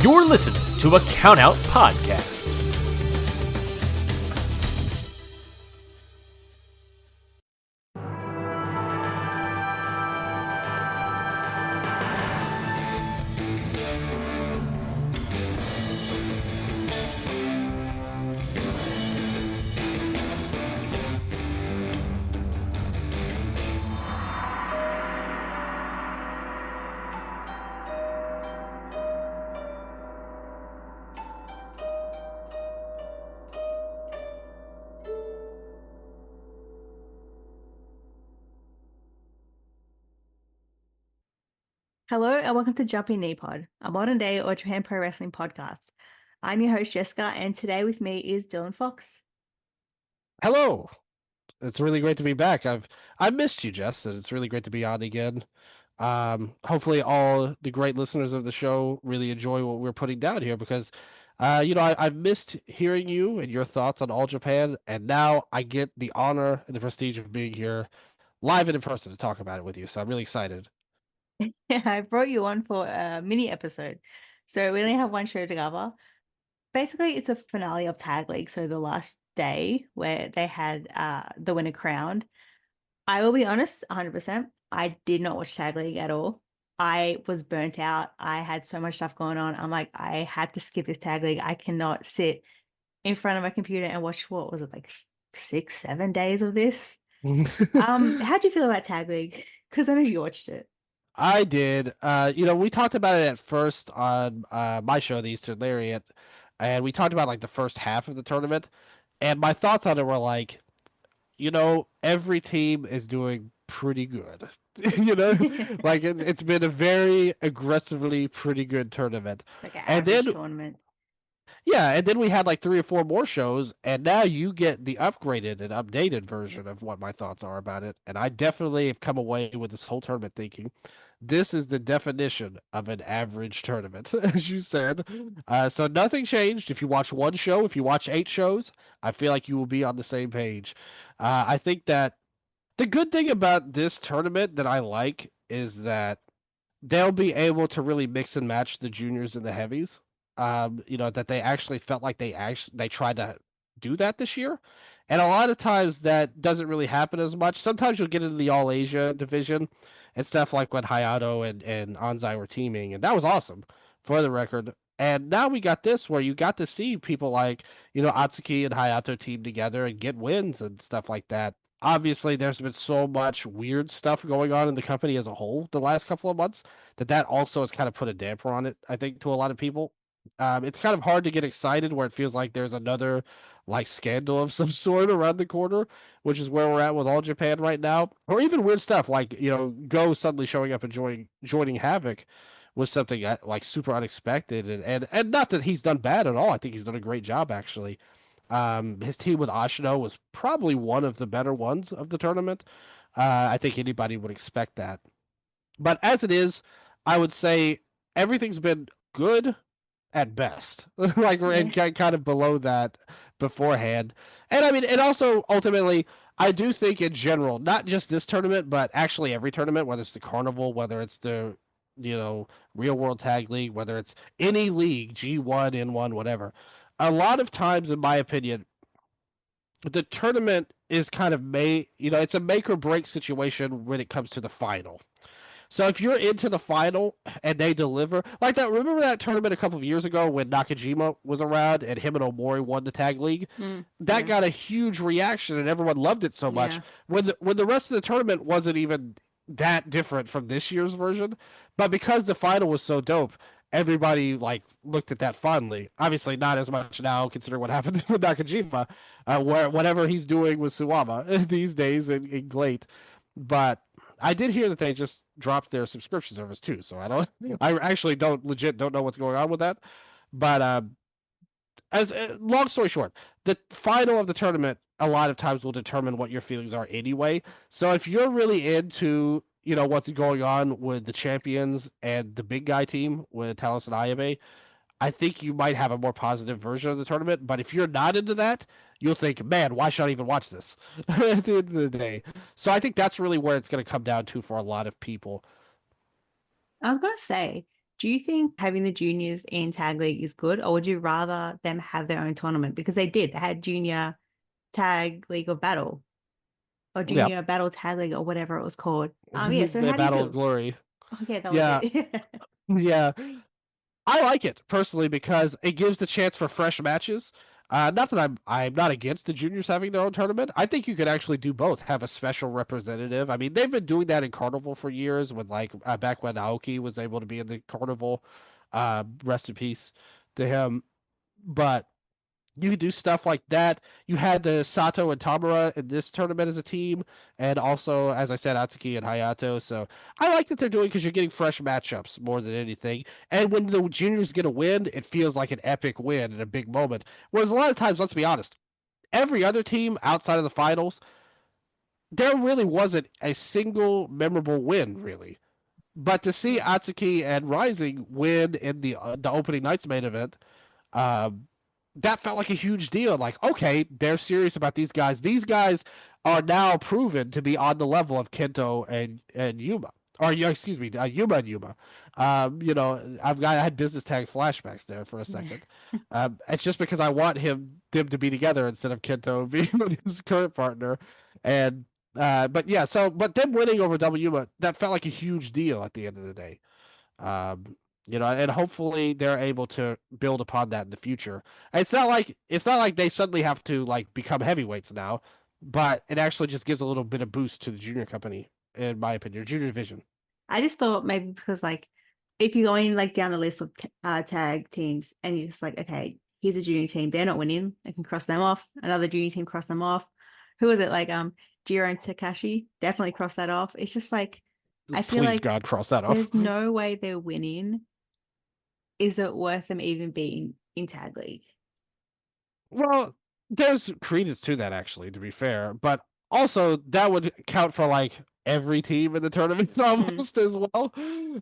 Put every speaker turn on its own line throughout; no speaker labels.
You're listening to a Countout Podcast.
Hello and welcome to Jumping Knee Pod, a modern day All Japan Pro Wrestling podcast. I'm your host Jessica, and today with me is Dylan Fox.
Hello. It's really great to be back. I've missed you, Jess, and it's really great to be on again. Hopefully all the great listeners of the show really enjoy what we're putting down here because I've missed hearing you and your thoughts on All Japan, and now I get the honor and the prestige of being here live and in person to talk about it with you. So I'm really excited.
Yeah, I brought you on for a mini episode. So we only have one show to cover. Basically, it's a finale of Tag League, so the last day where they had the winner crowned. I will be honest, 100%, I did not watch Tag League at all. I was burnt out. I had so much stuff going on. I'm like, I had to skip this Tag League. I cannot sit in front of my computer and watch, what was it, like 6-7 days of this? How'd you feel about Tag League? Because I know you watched it.
I did. We talked about it at first on my show, The Eastern Lariat, and we talked about like the first half of the tournament, and my thoughts on it were like, every team is doing pretty good. Like it's been a very aggressively pretty good tournament.
Like an
And
average
then,
tournament.
yeah, and then we had like 3 or 4 more shows, and now you get the upgraded and updated version of what my thoughts are about it. And I definitely have come away with this whole tournament thinking this is the definition of an average tournament, as you said. So nothing changed. If you watch one show, if you watch 8 shows, I feel like you will be on the same page. I think that the good thing about this tournament that I like is that they'll be able to really mix and match the juniors and the heavies. That they actually felt like they tried to do that this year. And a lot of times that doesn't really happen as much. Sometimes you'll get into the All Asia division and stuff like when Hayato and Anzai were teaming, and that was awesome for the record. And now we got this where you got to see people like, Atsuki and Hayato team together and get wins and stuff like that. Obviously, there's been so much weird stuff going on in the company as a whole the last couple of months that also has kind of put a damper on it, I think, to a lot of people. It's kind of hard to get excited where it feels like there's another like scandal of some sort around the corner, which is where we're at with All Japan right now. Or even weird stuff like, Go suddenly showing up and joining Havoc was something like super unexpected. And not that he's done bad at all. I think he's done a great job, actually. His team with Ashino was probably one of the better ones of the tournament. I think anybody would expect that. But as it is, I would say everything's been good at best. Like we're in kind of below that beforehand. And I mean, and also ultimately, I do think in general, not just this tournament, but actually every tournament, whether it's the Carnival, whether it's the Real World Tag League, whether it's any league, G1, N1, whatever. A lot of times, in my opinion, the tournament is kind of it's a make or break situation when it comes to the final. So if you're into the final and they deliver like that, remember that tournament a couple of years ago when Nakajima was around and him and Omori won the tag league? That got a huge reaction and everyone loved it so much.
Yeah.
When the rest of the tournament wasn't even that different from this year's version, but because the final was so dope, everybody like looked at that fondly. Obviously, not as much now considering what happened with Nakajima, where whatever he's doing with Suwama these days in Glate, but. I did hear that they just dropped their subscription service too, so I actually don't know what's going on with that. But as long story short, the final of the tournament a lot of times will determine what your feelings are anyway. So if you're really into what's going on with the champions and the big guy team with Talos and Ayame, I think you might have a more positive version of the tournament. But if you're not into that, you'll think, man, why should I even watch this at the end of the day? So I think that's really where it's going to come down to for a lot of people.
I was going to say, Do you think having the juniors in tag league is good, or would you rather them have their own tournament? Because they did. They had junior tag league of battle or
Yeah,
junior battle tag league or whatever it was called. Yeah. So
the
how do you
Battle of
feel?
Glory.
Oh, yeah, that was
Yeah,
it.
yeah. I like it personally because it gives the chance for fresh matches. Not that I'm not against the juniors having their own tournament. I think you could actually do both. Have a special representative. I mean, they've been doing that in Carnival for years. With like back when Naoki was able to be in the Carnival. Rest in peace to him. But you could do stuff like that. You had the Sato and Tamura in this tournament as a team, and also, as I said, Atsuki and Hayato. So I like that they're doing because you're getting fresh matchups more than anything. And when the juniors get a win, it feels like an epic win and a big moment. Whereas a lot of times, let's be honest, every other team outside of the finals, there really wasn't a single memorable win, really. But to see
Yeah.
Atsuki and Rising win in the opening night's main event, um, that felt like a huge deal. Like, okay, they're serious about these guys. These guys are now proven to be on the level of Kento and Yuma. Or yeah, excuse me, Yuma and Yuma. I had business tag flashbacks there for a
Yeah.
second. It's just because I want them to be together instead of Kento being his current partner. And but them winning over W Yuma, that felt like a huge deal at the end of the day. Um, and hopefully they're able to build upon that in the future. It's not like they suddenly have to like become heavyweights now, but it actually just gives a little bit of boost to the junior company, in my opinion, junior division.
I just thought maybe because like if you're going like down the list of tag teams and you're just like, okay, here's a junior team, they're not winning, I can cross them off. Another junior team, cross them off. Who was it? Like Jiro and Takashi, definitely cross that off. It's just like I feel
Please
like
God, cross that off.
there's no way they're winning. Is it worth them even being in tag league?
Well, there's credence to that actually, to be fair, but also that would count for like every team in the tournament
Mm.
almost as well,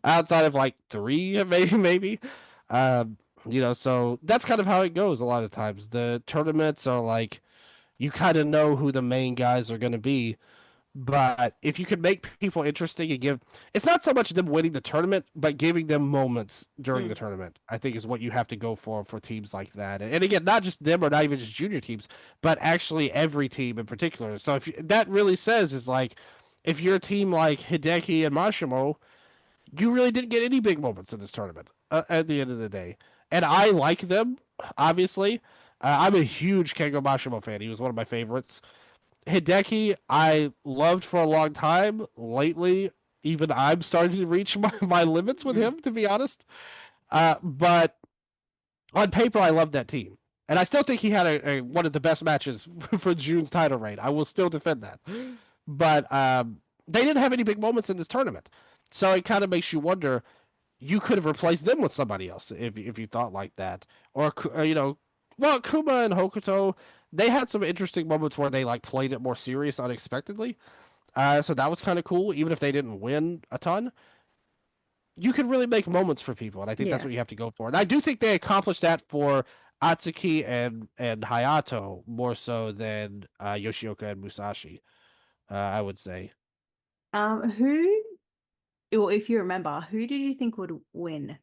outside of like three maybe. Um, so that's kind of how it goes a lot of times. The tournaments are like you kind of know who the main guys are going to be, but if you could make people interesting and it's not so much them winning the tournament, but giving them moments during the
Mm.
tournament, I think is what you have to go for teams like that. And again, not just them or not even just junior teams, but actually every team in particular. So that really says is like, if you're a team like Hideki and Mashimo, you really didn't get any big moments in this tournament at the end of the day. And I like them, obviously. I'm a huge Kengo Mashimo fan. He was one of my favorites. Hideki, I loved for a long time. Lately, even I'm starting to reach my limits with
Mm.
him, to be honest. But on paper, I love that team. And I still think he had one of the best matches for June's title reign. I will still defend that. But they didn't have any big moments in this tournament. So it kind of makes you wonder, you could have replaced them with somebody else if you thought like that. Well, Kuma and Hokuto, they had some interesting moments where they like played it more serious unexpectedly. So that was kind of cool, even if they didn't win a ton. You can really make moments for people, and I think that's
Yeah.
what you have to go for. And I do think they accomplished that for Atsuki and Hayato more so than Yoshioka and Musashi. I would say.
Who, or if you remember, who did you think would win?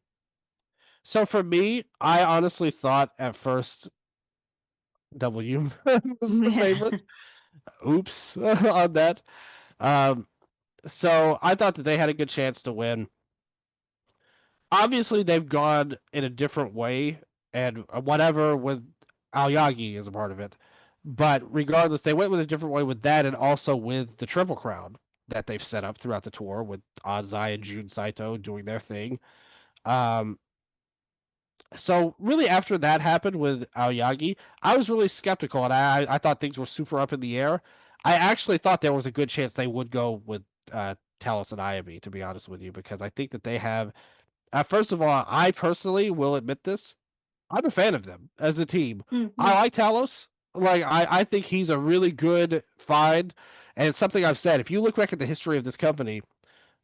So for me, I honestly thought at first W was the
Yeah.
favorite. Oops on that. Um, so I thought that they had a good chance to win. Obviously, they've gone in a different way, and whatever with Aoyagi is a part of it. But regardless, they went with a different way with that, and also with the Triple Crown that they've set up throughout the tour with Anzai and Jun Saito doing their thing. Um, so really, after that happened with Aoyagi, I was really skeptical, and I thought things were super up in the air. I actually thought there was a good chance they would go with Talos and Ayabi, to be honest with you, because I think that they have. First of all, I personally will admit this. I'm a fan of them as a team.
Mm,
I
yeah.
like Talos. Like I think he's a really good find, and it's something I've said. If you look back at the history of this company,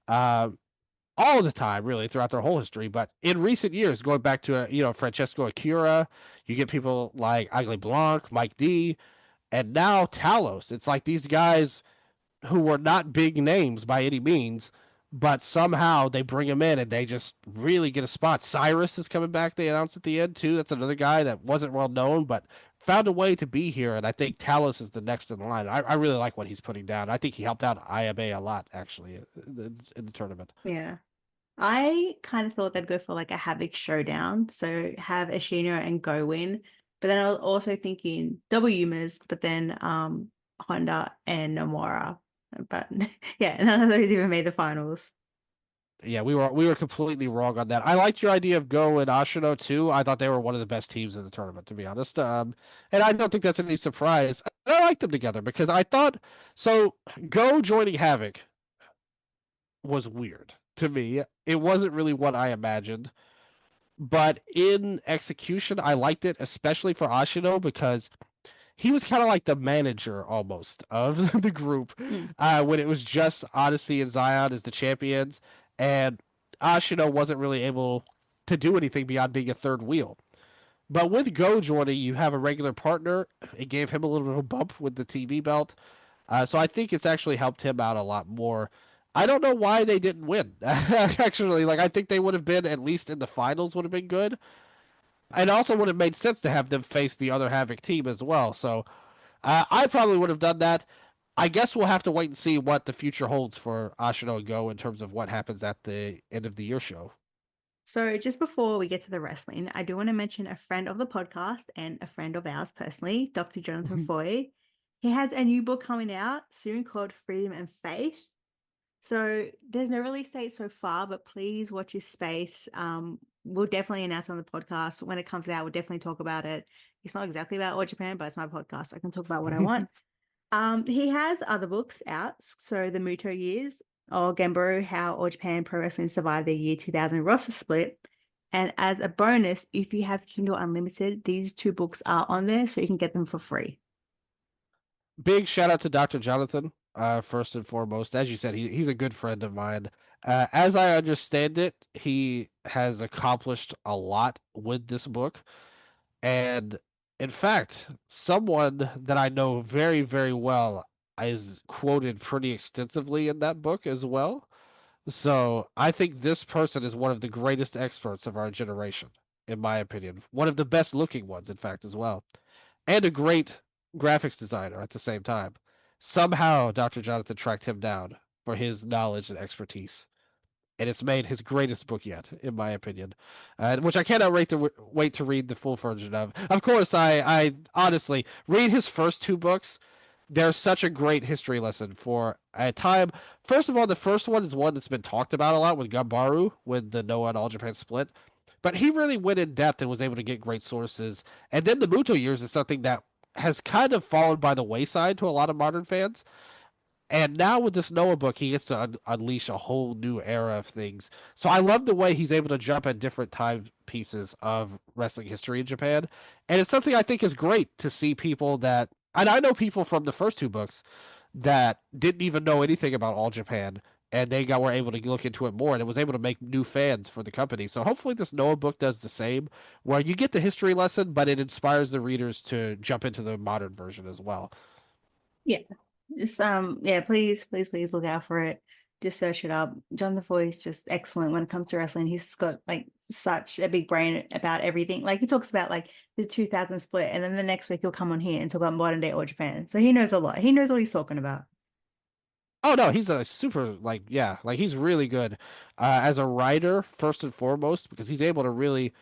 uh, all the time, really, throughout their whole history. But in recent years, going back to Francesco Akira, you get people like Agle Blanc, Mike D, and now Talos. It's like these guys who were not big names by any means, but somehow they bring him in and they just really get a spot. Cyrus is coming back. They announced at the end too. That's another guy that wasn't well known, but found a way to be here. And I think Talos is the next in line. I really like what he's putting down. I think he helped out IMA a lot actually in the tournament.
Yeah. I kind of thought they'd go for like a Havoc showdown. So have Ashina and Go win. But then I was also thinking double Yumas, but then Honda and Nomura. But yeah, none of those even made the finals.
Yeah, we were completely wrong on that. I liked your idea of Go and Ashino too. I thought they were one of the best teams in the tournament, to be honest. And I don't think that's any surprise. I like them together because I thought so. Go joining Havoc was weird to me. It wasn't really what I imagined, but in execution, I liked it, especially for Ashino because he was kind of like the manager almost of the group
Mm.
when it was just Odyssey and Zion as the champions, and Ashino wasn't really able to do anything beyond being a third wheel. But with Go joining, you have a regular partner. It gave him a little bit of a bump with the TV belt. So I think it's actually helped him out a lot more. I don't know why they didn't win. Actually, like I think they would have been at least in the finals would have been good. And also would have made sense to have them face the other Havoc team as well. So I probably would have done that. I guess we'll have to wait and see what the future holds for Ashino and Go in terms of what happens at the end of the year show.
So just before we get to the wrestling, I do want to mention a friend of the podcast and a friend of ours personally, Dr. Jonathan Foy. He has a new book coming out soon called Freedom and Faith. So there's no release date so far, but please watch his space. We'll definitely announce on the podcast when it comes out. We'll definitely talk about it. It's not exactly about All Japan, but it's my podcast. I can talk about what I want. He has other books out. So the Muto Years, or Gemboro, How All Japan Pro Wrestling Survived the Year 2000 roster split. And as a bonus, if you have Kindle Unlimited, these two books are on there, so you can get them for free.
Big shout out to Dr. Jonathan, first and foremost. As you said, he's a good friend of mine. As I understand it, he has accomplished a lot with this book. And in fact, someone that I know very, very well is quoted pretty extensively in that book as well. So I think this person is one of the greatest experts of our generation, in my opinion. One of the best looking ones, in fact, as well. And a great graphics designer at the same time. Somehow Dr. Jonathan tracked him down for his knowledge and expertise. And it's made his greatest book yet, in my opinion, which I cannot wait to read the full version of. Of course, I honestly read his first two books. They're such a great history lesson for a time. First of all, the first one is one that's been talked about a lot with Gambaru, with the Noah and All Japan split. But he really went in depth and was able to get great sources. And then the Muto years is something that has kind of fallen by the wayside to a lot of modern fans. And now with this Noah book, he gets to unleash a whole new era of things. So I love the way he's able to jump at different time pieces of wrestling history in Japan. And it's something I think is great to see people that, and I know people from the first two books that didn't even know anything about All Japan, and were able to look into it more, and it was able to make new fans for the company. So hopefully this Noah book does the same, where you get the history lesson, but it inspires the readers to jump into the modern version as well.
Yeah. Just yeah, please look out for it. Just search it up. Jonathan Foy is just excellent when it comes to wrestling. He's got like such a big brain about everything. Like he talks about like the 2000 split, and then the next week he'll come on here and talk about modern day All Japan. So he knows a lot. He knows what he's talking about.
Oh no, he's a super he's really good as a writer first and foremost because he's able to really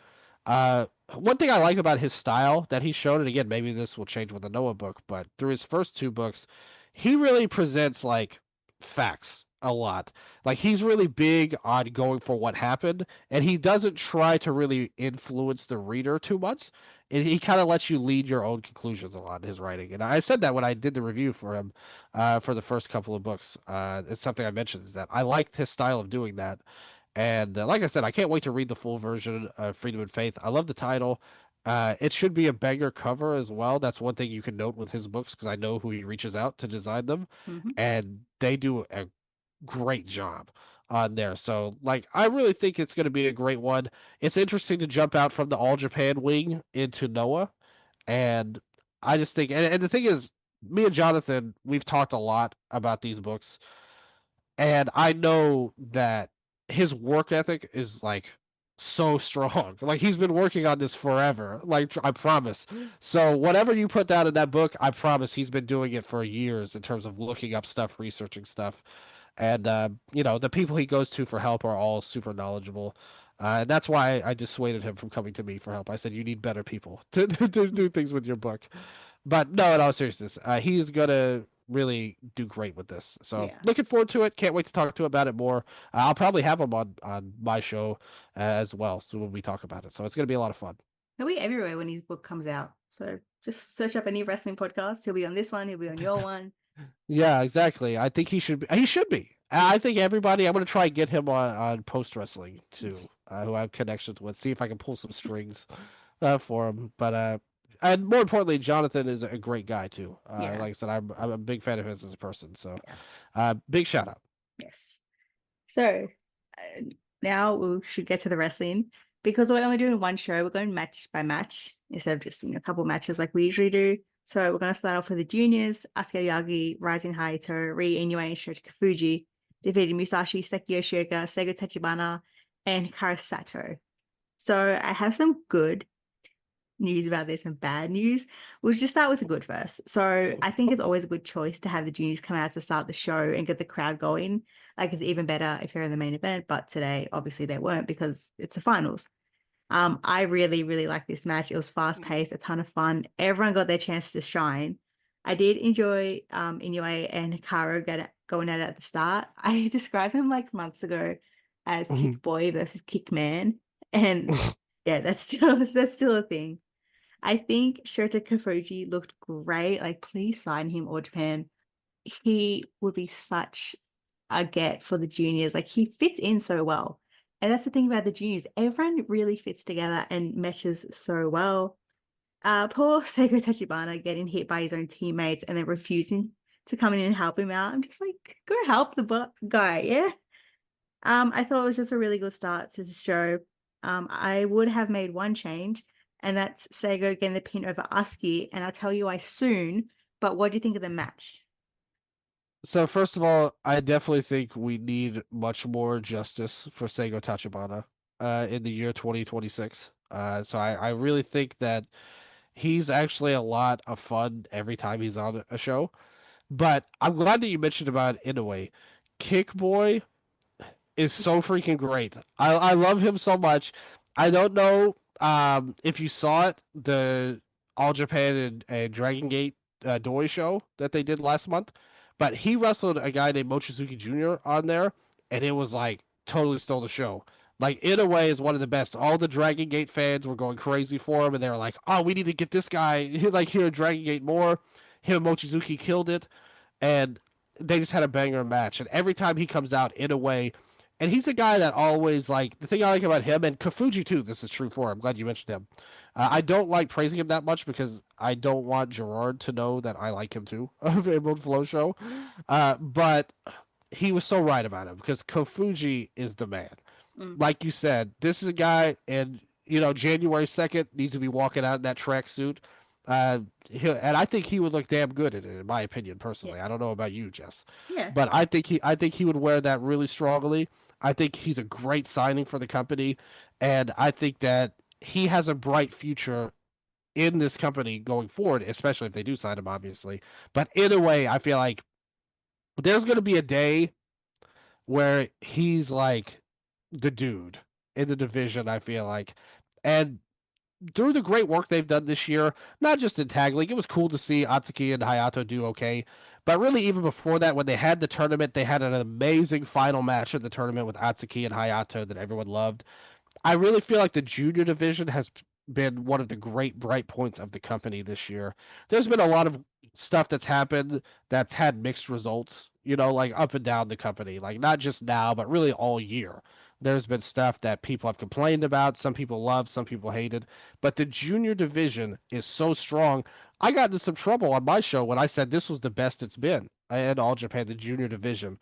one thing I like about his style that he showed, and again, maybe this will change with the Noah book, but through his first two books, he really presents like facts a lot. Like he's really big on going for what happened, and he doesn't try to really influence the reader too much. And he kind of lets you lead your own conclusions a lot in his writing. And I said that when I did the review for him for the first couple of books. It's something I mentioned is that I liked his style of doing that. And like I said, I can't wait to read the full version of Freedom and Faith. I love the title. It should be a banger cover as well. That's one thing you can note with his books because I know who he reaches out to design them, and they do a great job on there. So, like, I really think it's going to be a great one. It's interesting to jump out from the All Japan wing into Noah, and I just think, and the thing is, me and Jonathan, we've talked a lot about these books And I know that his work ethic is like so strong. Like he's been working on this forever. Like I promise. So whatever you put down in that book, I promise he's been doing it for years in terms of looking up stuff, researching stuff. And the people he goes to for help are all super knowledgeable. And that's why I dissuaded him from coming to me for help. I said you need better people to do things with your book. But no, in all seriousness, he's gonna really do great with this. So
Yeah.
looking forward to it. Can't wait to talk to him about it more. I'll probably have him on my show as well. So when we talk about it, so it's gonna be a lot of fun.
He'll be everywhere when his book comes out. So just search up any wrestling podcast. He'll be on this one. He'll be on your one.
Yeah, exactly. I think he should be. He should be. I think everybody. I'm gonna try and get him on post wrestling too, who I have connections with. See if I can pull some strings for him. But and more importantly, Jonathan is a great guy too.
Yeah.
Like I said, I'm a big fan of his as a person. So,
Yeah.
big shout out.
Yes. So now we should get to the wrestling. Because we're only doing one show, we're going match by match instead of just a couple matches like we usually do. So we're going to start off with the juniors. Asuka Yagi, Rising Hayato, Ri Inoue, and Shota Kafuji defeated Musashi, Seki Yoshioka, Seigo Tachibana, and Hikaru Sato. So I have some good news about this and bad news. We'll just start with the good first. So I think it's always a good choice to have the juniors come out to start the show and get the crowd going. Like it's even better if they're in the main event, but today obviously they weren't because it's the finals. I really, really like this match. It was fast paced, a ton of fun. Everyone got their chance to shine. I did enjoy Inoue and Hikaru going at it at the start. I described them like months ago as Kick Boy versus Kick Man, and yeah, that's still a thing. I think Shota Kafuji looked great. Like, please sign him, All Japan. He would be such a get for the juniors. Like, he fits in so well. And that's the thing about the juniors. Everyone really fits together and meshes so well. Poor Seigo Tachibana getting hit by his own teammates and then refusing to come in and help him out. I'm just like, go help the guy, yeah? I thought it was just a really good start to the show. I would have made one change, and that's Seigo getting the pin over Asuka, and I'll tell you why soon. But what do you think of the match?
So first of all, I definitely think we need much more justice for Seigo Tachibana in the year 2026. So I really think that he's actually a lot of fun every time he's on a show. But I'm glad that you mentioned about Inoue. Kick Boy is so freaking great. I love him so much. I don't know if you saw it, the All Japan and Dragon Gate Doi show that they did last month, but he wrestled a guy named Mochizuki Jr. on there, and it was like totally stole the show. Like in a way, is one of the best. All the Dragon Gate fans were going crazy for him, and they were like, "Oh, we need to get this guy like here at Dragon Gate more." Him and Mochizuki killed it, and they just had a banger match. And every time he comes out, in a way, and he's a guy that always like the thing I like about him and Kafuji too. This is true for him. I'm glad you mentioned him. I don't like praising him that much because I don't want Gerard to know that I like him too of Emerald Flow show. But he was so right about him because Kofuji is the man. Like you said, this is a guy, and January 2nd needs to be walking out in that tracksuit. And I think he would look damn good in it, in my opinion, personally.
Yeah.
I don't know about you, Jess.
Yeah.
But I think he would wear that really strongly. I think he's a great signing for the company, and I think that he has a bright future in this company going forward, especially if they do sign him, obviously. But in a way, I feel like there's going to be a day where he's like the dude in the division, I feel like. And through the great work they've done this year, not just in Tag League, it was cool to see Atsuki and Hayato do okay. But really, even before that, when they had the tournament, they had an amazing final match at the tournament with Atsuki and Hayato that everyone loved. I really feel like the junior division has been one of the great bright points of the company this year. There's been a lot of stuff that's happened that's had mixed results, like up and down the company, like not just now, but really all year. There's been stuff that people have complained about, some people loved, some people hated, but the junior division is so strong. I got into some trouble on my show when I said this was the best it's been in All Japan, the junior division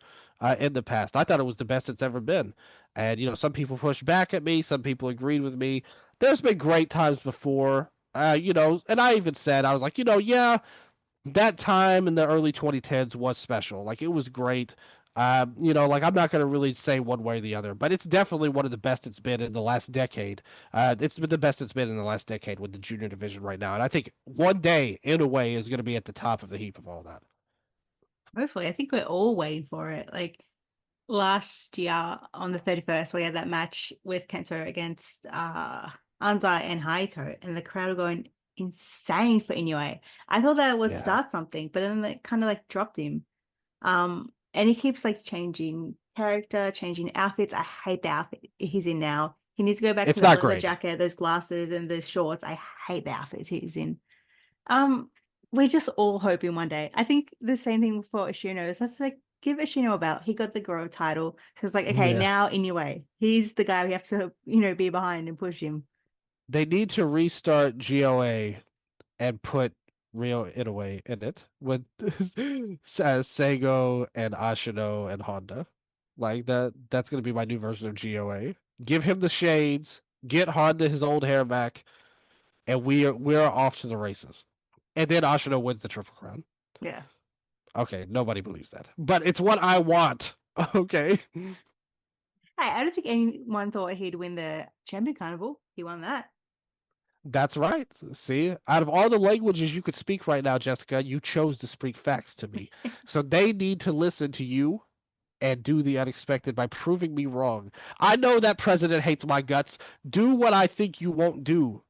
in the past. I thought it was the best it's ever been. And, some people pushed back at me, some people agreed with me. There's been great times before, and I even said, I was like, yeah, that time in the early 2010s was special. Like, it was great. Like I'm not going to really say one way or the other, but it's definitely one of the best it's been in the last decade. It's been the best it's been in the last decade with the junior division right now, and I think one day, in a way, is going to be at the top of the heap of all that.
Hopefully, I think we're all waiting for it. Like last year on the 31st, we had that match with Kento against Anzai and Haito, and the crowd were going insane for Inoue. I thought that would start something, but then they kind of like dropped him. And he keeps like changing character, changing outfits. I hate the outfit he's in now. He needs to go back to the leather jacket, those glasses, and the shorts. I hate the outfits he's in. We're just all hoping one day. I think the same thing for Ishino is let's like give Ishino a belt. He got the Grow title. So it's like, okay, now Inoue. He's the guy we have to, be behind and push him.
They need to restart GOA and put Ryo Inoue in it with Seigo and Ashino and Honda. Like that's gonna be my new version of GOA. Give him the shades, get Honda his old hair back, and we're off to the races. And then Ashino wins the Triple Crown.
Yeah.
Okay, nobody believes that. But it's what I want. Okay.
Hey, I don't think anyone thought he'd win the Champion Carnival. He won that.
That's right. See, out of all the languages you could speak right now, Jessica, you chose to speak facts to me. So they need to listen to you and do the unexpected by proving me wrong. I know that president hates my guts. Do what I think you won't do.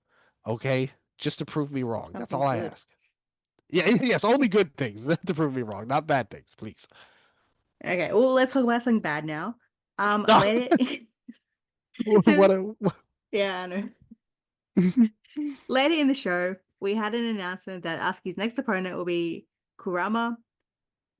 Okay? Just to prove me wrong. That's all I ask. Yeah, yes, only good things to prove me wrong, not bad things, please.
Okay, well, let's talk about something bad now. Later... Yeah, I know. Later in the show, we had an announcement that Asuki's next opponent will be Kurama.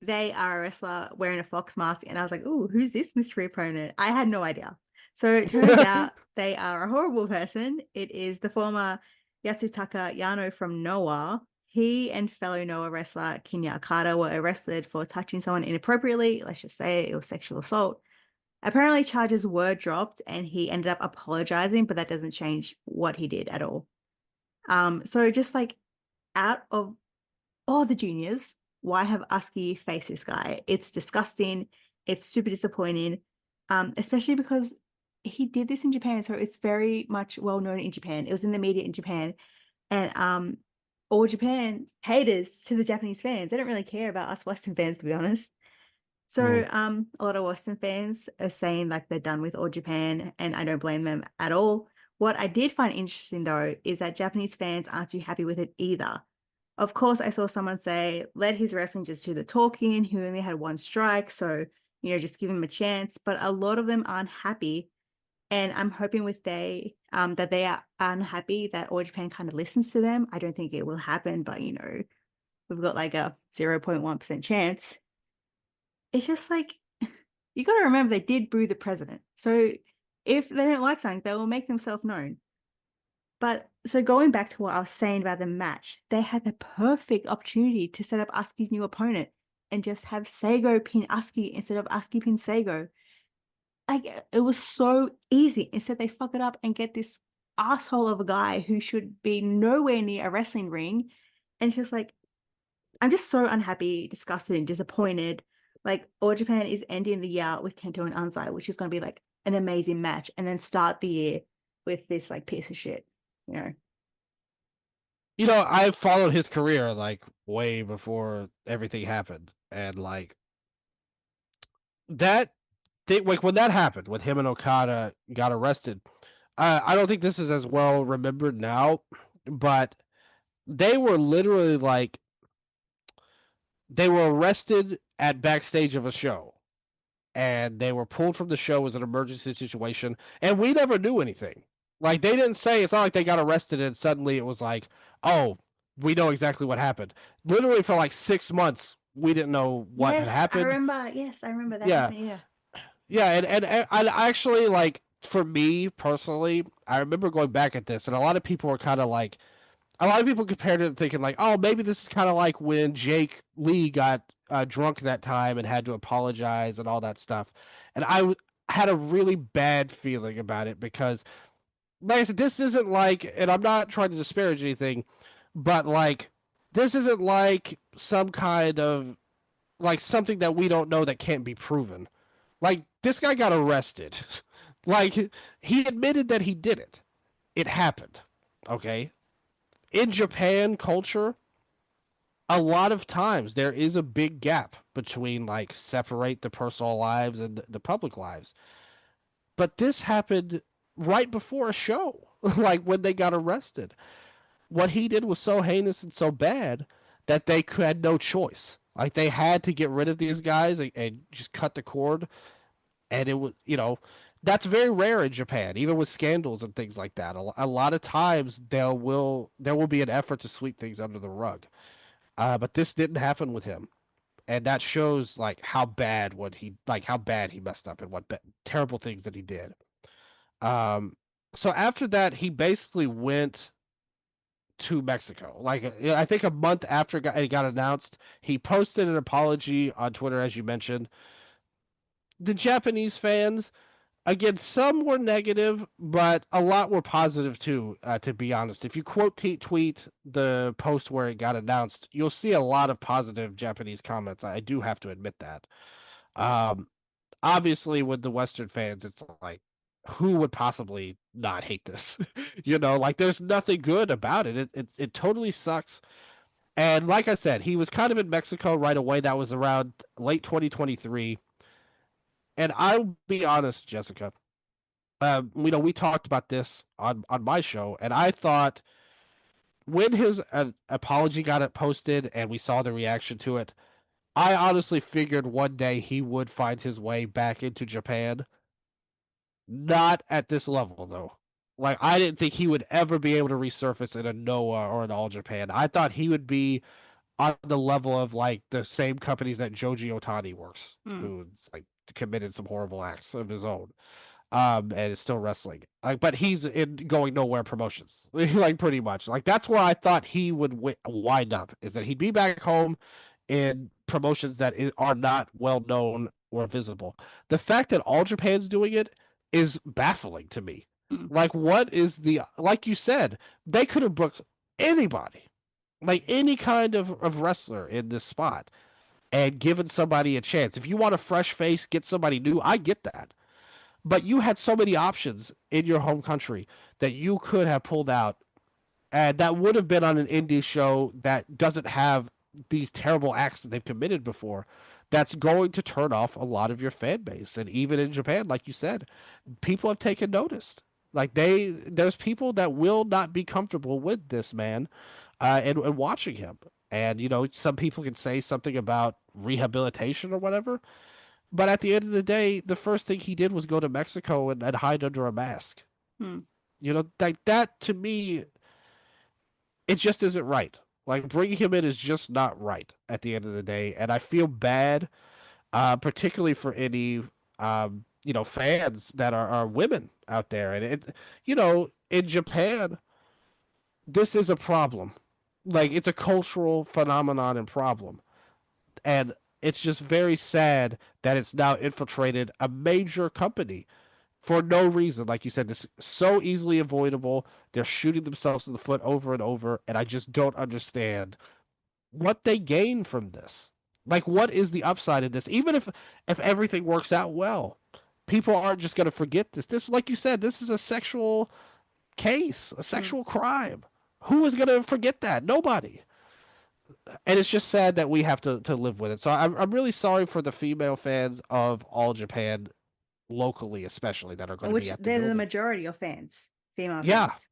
They are a wrestler wearing a fox mask, and I was like, "Ooh, who's this mystery opponent?" I had no idea. So it turns out they are a horrible person. It is the former Yatsutaka Yano from Noah. He and fellow Noah wrestler Kinya Okada were arrested for touching someone inappropriately. Let's just say it was sexual assault. Apparently, charges were dropped, and he ended up apologizing, but that doesn't change what he did at all. So just like out of all the juniors, why have Asuki face this guy? It's disgusting. It's super disappointing, especially because he did this in Japan, so it's very much well known in Japan. It was in the media in Japan, and all Japan haters to the Japanese fans. They don't really care about us Western fans, to be honest. So a lot of Western fans are saying like they're done with All Japan, and I don't blame them at all. What I did find interesting, though, is that Japanese fans aren't too happy with it either. Of course, I saw someone say, let his wrestling just do the talking. He only had one strike, so, just give him a chance. But a lot of them aren't happy. And I'm hoping that they are unhappy that All Japan kind of listens to them. I don't think it will happen, but, we've got like a 0.1% chance. It's just like, you got to remember they did boo the president. So if they don't like something, they will make themselves known. But so going back to what I was saying about the match, they had the perfect opportunity to set up Asuki's new opponent and just have Seigo pin Asuki instead of Asuki pin Seigo. Like, it was so easy. Instead, they fuck it up and get this asshole of a guy who should be nowhere near a wrestling ring. And it's just like, I'm just so unhappy, disgusted, and disappointed. Like, All Japan is ending the year with Kento and Anzai, which is going to be like an amazing match, and then start the year with this like piece of shit,
I followed his career like way before everything happened, and like that thing, like when that happened, when him and Okada got arrested, I don't think this is as well remembered now, but they were literally like they were arrested at backstage of a show, and they were pulled from the show as an emergency situation, and we never knew anything. Like, they didn't say, it's not like they got arrested and suddenly it was like, oh, we know exactly what happened. Literally for like 6 months, we didn't know what had happened.
I remember that happened, yeah.
Yeah, and I actually, like, for me personally, I remember going back at this, and a lot of people were kind of like, a lot of people compared it thinking like, oh, maybe this is kind of like when Jake Lee got drunk that time and had to apologize and all that stuff. And I had a really bad feeling about it because, like I said, this isn't like, and I'm not trying to disparage anything, but like, this isn't like some kind of like something that we don't know that can't be proven. Like this guy got arrested. Like he admitted that he did it. It happened. Okay? In Japan culture, a lot of times there is a big gap between like separate the personal lives and the public lives. But this happened right before a show, like when they got arrested. What he did was so heinous and so bad that they had no choice. Like they had to get rid of these guys and just cut the cord. And it was, that's very rare in Japan, even with scandals and things like that. A lot of times there will be an effort to sweep things under the rug. But this didn't happen with him, and that shows like how bad he messed up and what terrible things that he did. So after that, he basically went to Mexico. Like I think a month after it got announced, he posted an apology on Twitter, as you mentioned. The Japanese fans, again, some were negative, but a lot were positive too. To be honest, if you tweet the post where it got announced, you'll see a lot of positive Japanese comments. I do have to admit that. Um, Obviously, with the Western fans, it's like, who would possibly not hate this? Like there's nothing good about it. It totally sucks. And like I said, he was kind of in Mexico right away. That was around late 2023. And I'll be honest, Jessica. We talked about this on my show, and I thought when his apology got it posted and we saw the reaction to it, I honestly figured one day he would find his way back into Japan. Not at this level, though. Like, I didn't think he would ever be able to resurface in a Noah or an All Japan. I thought he would be on the level of, like, the same companies that Joji Otani works, who's, like, committed some horrible acts of his own. And is still wrestling. Like, but he's in going nowhere promotions, like pretty much. Like that's where I thought he would wind up, is that he'd be back home in promotions that are not well known or visible. The fact that All Japan's doing it is baffling to me. Like, what is like you said, they could have booked anybody, like any kind of wrestler in this spot, and given somebody a chance. If you want a fresh face, get somebody new. I get that. But you had so many options in your home country that you could have pulled out, and that would have been on an indie show that doesn't have these terrible acts that they've committed before. That's going to turn off a lot of your fan base. And even in Japan, like you said, people have taken notice. Like there's people that will not be comfortable with this man, and watching him. And some people can say something about rehabilitation or whatever. But at the end of the day, the first thing he did was go to Mexico and hide under a mask. Like that to me, it just isn't right. Like bringing him in is just not right at the end of the day. And I feel bad, particularly for any, fans that are women out there. And in Japan, this is a problem. Like it's a cultural phenomenon and problem. And it's just very sad that it's now infiltrated a major company for no reason. Like you said, this is so easily avoidable. They're shooting themselves in the foot over and over, and I just don't understand what they gain from this. Like, what is the upside in this? Even if everything works out well, people aren't just going to forget this. This, like you said, this is a sexual case, a sexual crime. Who is going to forget that? Nobody. And it's just sad that we have to live with it. So I'm really sorry for the female fans of All Japan locally, especially, that are going to be
Which
at the
they're the
building.
majority of fans, female
Yeah,
fans.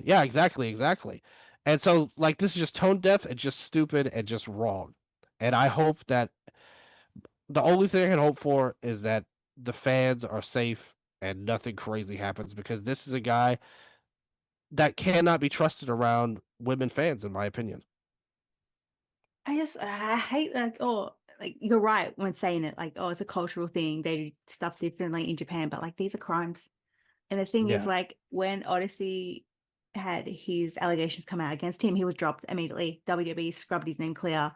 yeah, exactly. And so, like, this is just tone deaf and just stupid and just wrong. And I hope that the only thing I can hope for is that the fans are safe and nothing crazy happens, because this is a guy that cannot be trusted around women fans, in my opinion.
I hate like you're right when saying it, like, oh, it's a cultural thing, they do stuff differently in Japan, but like these are crimes. And the thing is,
Yeah.
like, when Odyssey had his allegations come out against him, he was dropped immediately. WWE scrubbed his name clear.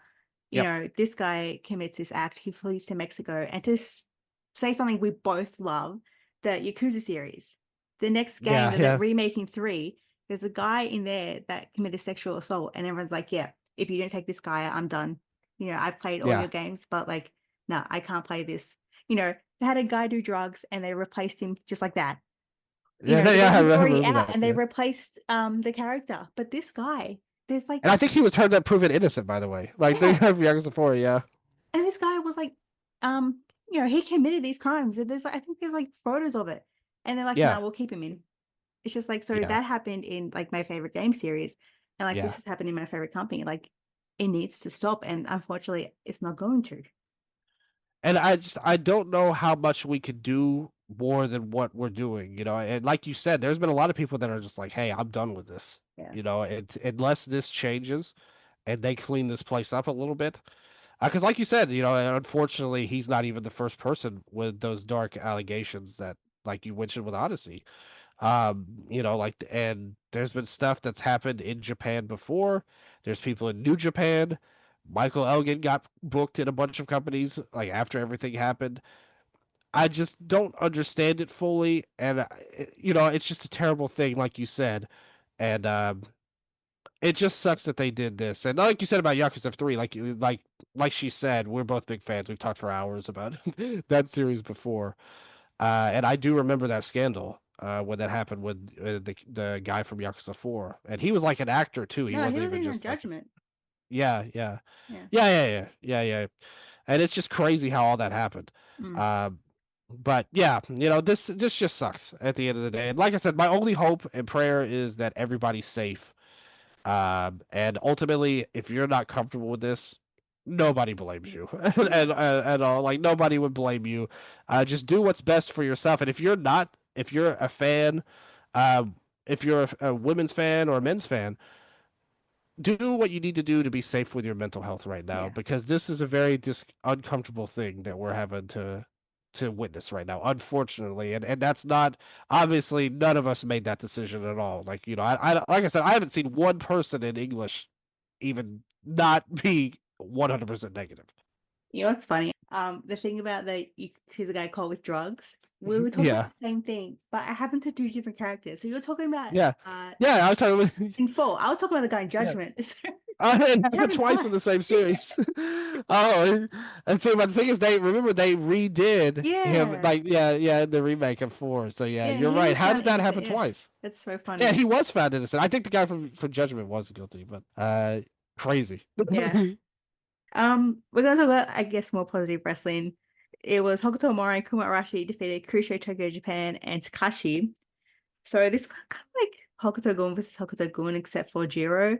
Yep.
This guy commits this act, he flees to Mexico, and to say something we both love, the Yakuza series, the next game that they're remaking 3, there's a guy in there that committed sexual assault, and everyone's like, yeah, if you don't take this guy, I'm done. You know, I've played all
Yeah.
your games, but like, no, I can't play this. You know, they had a guy do drugs and they replaced him just like that. You know, the
Yeah,
game
I
was already
remember
out
that.
and they
Yeah.
replaced the character. But this guy, there's like,
And I think he was turned up proven innocent, by the way. Like they
yeah.
have Yakuza 4, yeah.
And this guy was like, you know, he committed these crimes. And I think there's like photos of it. And they're like,
Yeah.
no, we'll keep him in. It's just like, so
Yeah.
that happened in like my favorite game series. And like,
Yeah.
this has happened in my favorite company. Like, it needs to stop. And unfortunately, it's not going to.
And I don't know how much we could do more than what we're doing, you know. And like you said, there's been a lot of people that are just like, hey, I'm done with this.
Yeah.
You know, unless this changes and they clean this place up a little bit. Because like you said, you know, unfortunately, he's not even the first person with those dark allegations that, like you mentioned with Odyssey. You know, like, and there's been stuff that's happened in Japan before. There's people in New Japan. Michael Elgin got booked in a bunch of companies like after everything happened. I just don't understand it fully, and you know, it's just a terrible thing, like you said, and it just sucks that they did this. And like you said about Yakuza 3, like she said, we're both big fans. We've talked for hours about that series before. And I do remember that scandal when that happened with the guy from Yakuza 4. And he was like an actor too. He
No, he
wasn't
was
even
in a
just like
judgment.
yeah, yeah.
Yeah.
Yeah. And it's just crazy how all that happened.
Mm.
But yeah, you know, this just sucks at the end of the day. And like I said, my only hope and prayer is that everybody's safe. And ultimately, if you're not comfortable with this, nobody blames you at all. Like nobody would blame you. Just do what's best for yourself. And if you're not, if you're a fan, if you're a women's fan or a men's fan, do what you need to do to be safe with your mental health right now,
Yeah.
because this is a very uncomfortable thing that we're having to witness right now, unfortunately. And that's not, obviously none of us made that decision at all. Like, you know, I like I said, I haven't seen one person in English even not be 100% negative.
You know what's funny? The thing about the Yakuza guy caught with drugs, we were talking
Yeah.
about the same thing, but I happened to do different characters. So you're talking about
Yeah. I was talking about
in 4. I was talking about the guy in Judgment.
it happened
happened
twice in the same series. Oh, and so but the thing is, they redid him,
Yeah.
like in the remake of 4. So yeah,
Yeah, and
you're
he
right.
was
How
found
did that happen
innocent. Yeah.
twice?
That's so
Yeah,
funny.
he was found innocent. I think the guy from Judgment was guilty, but crazy.
Yeah. We're gonna talk about, I guess, more positive wrestling. It was Hokuto Mori and Kuma Arashi defeated Crucio Tokyo Japan and Takashi. So this kind of like Hokuto Gun versus Hokuto Gun, except for Jiro.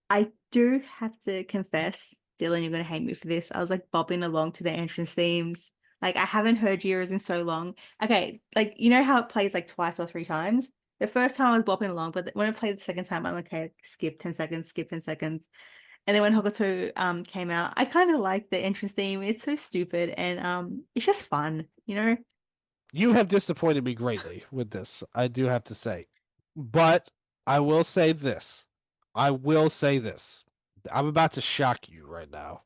I do have to confess, Dylan, you're gonna hate me for this. I was like bobbing along to the entrance themes. Like I haven't heard Jiro's in so long. Okay, like you know how it plays like twice or 3 times? The first time I was bobbing along, but when I played the second time, I'm like, okay, skip 10 seconds, skip 10 seconds. And then when Hokuto came out, I kind of like the entrance theme. It's so stupid and it's just fun, you know?
You have disappointed me greatly with this, I do have to say. But I will say this. I will say this. I'm about to shock you right now.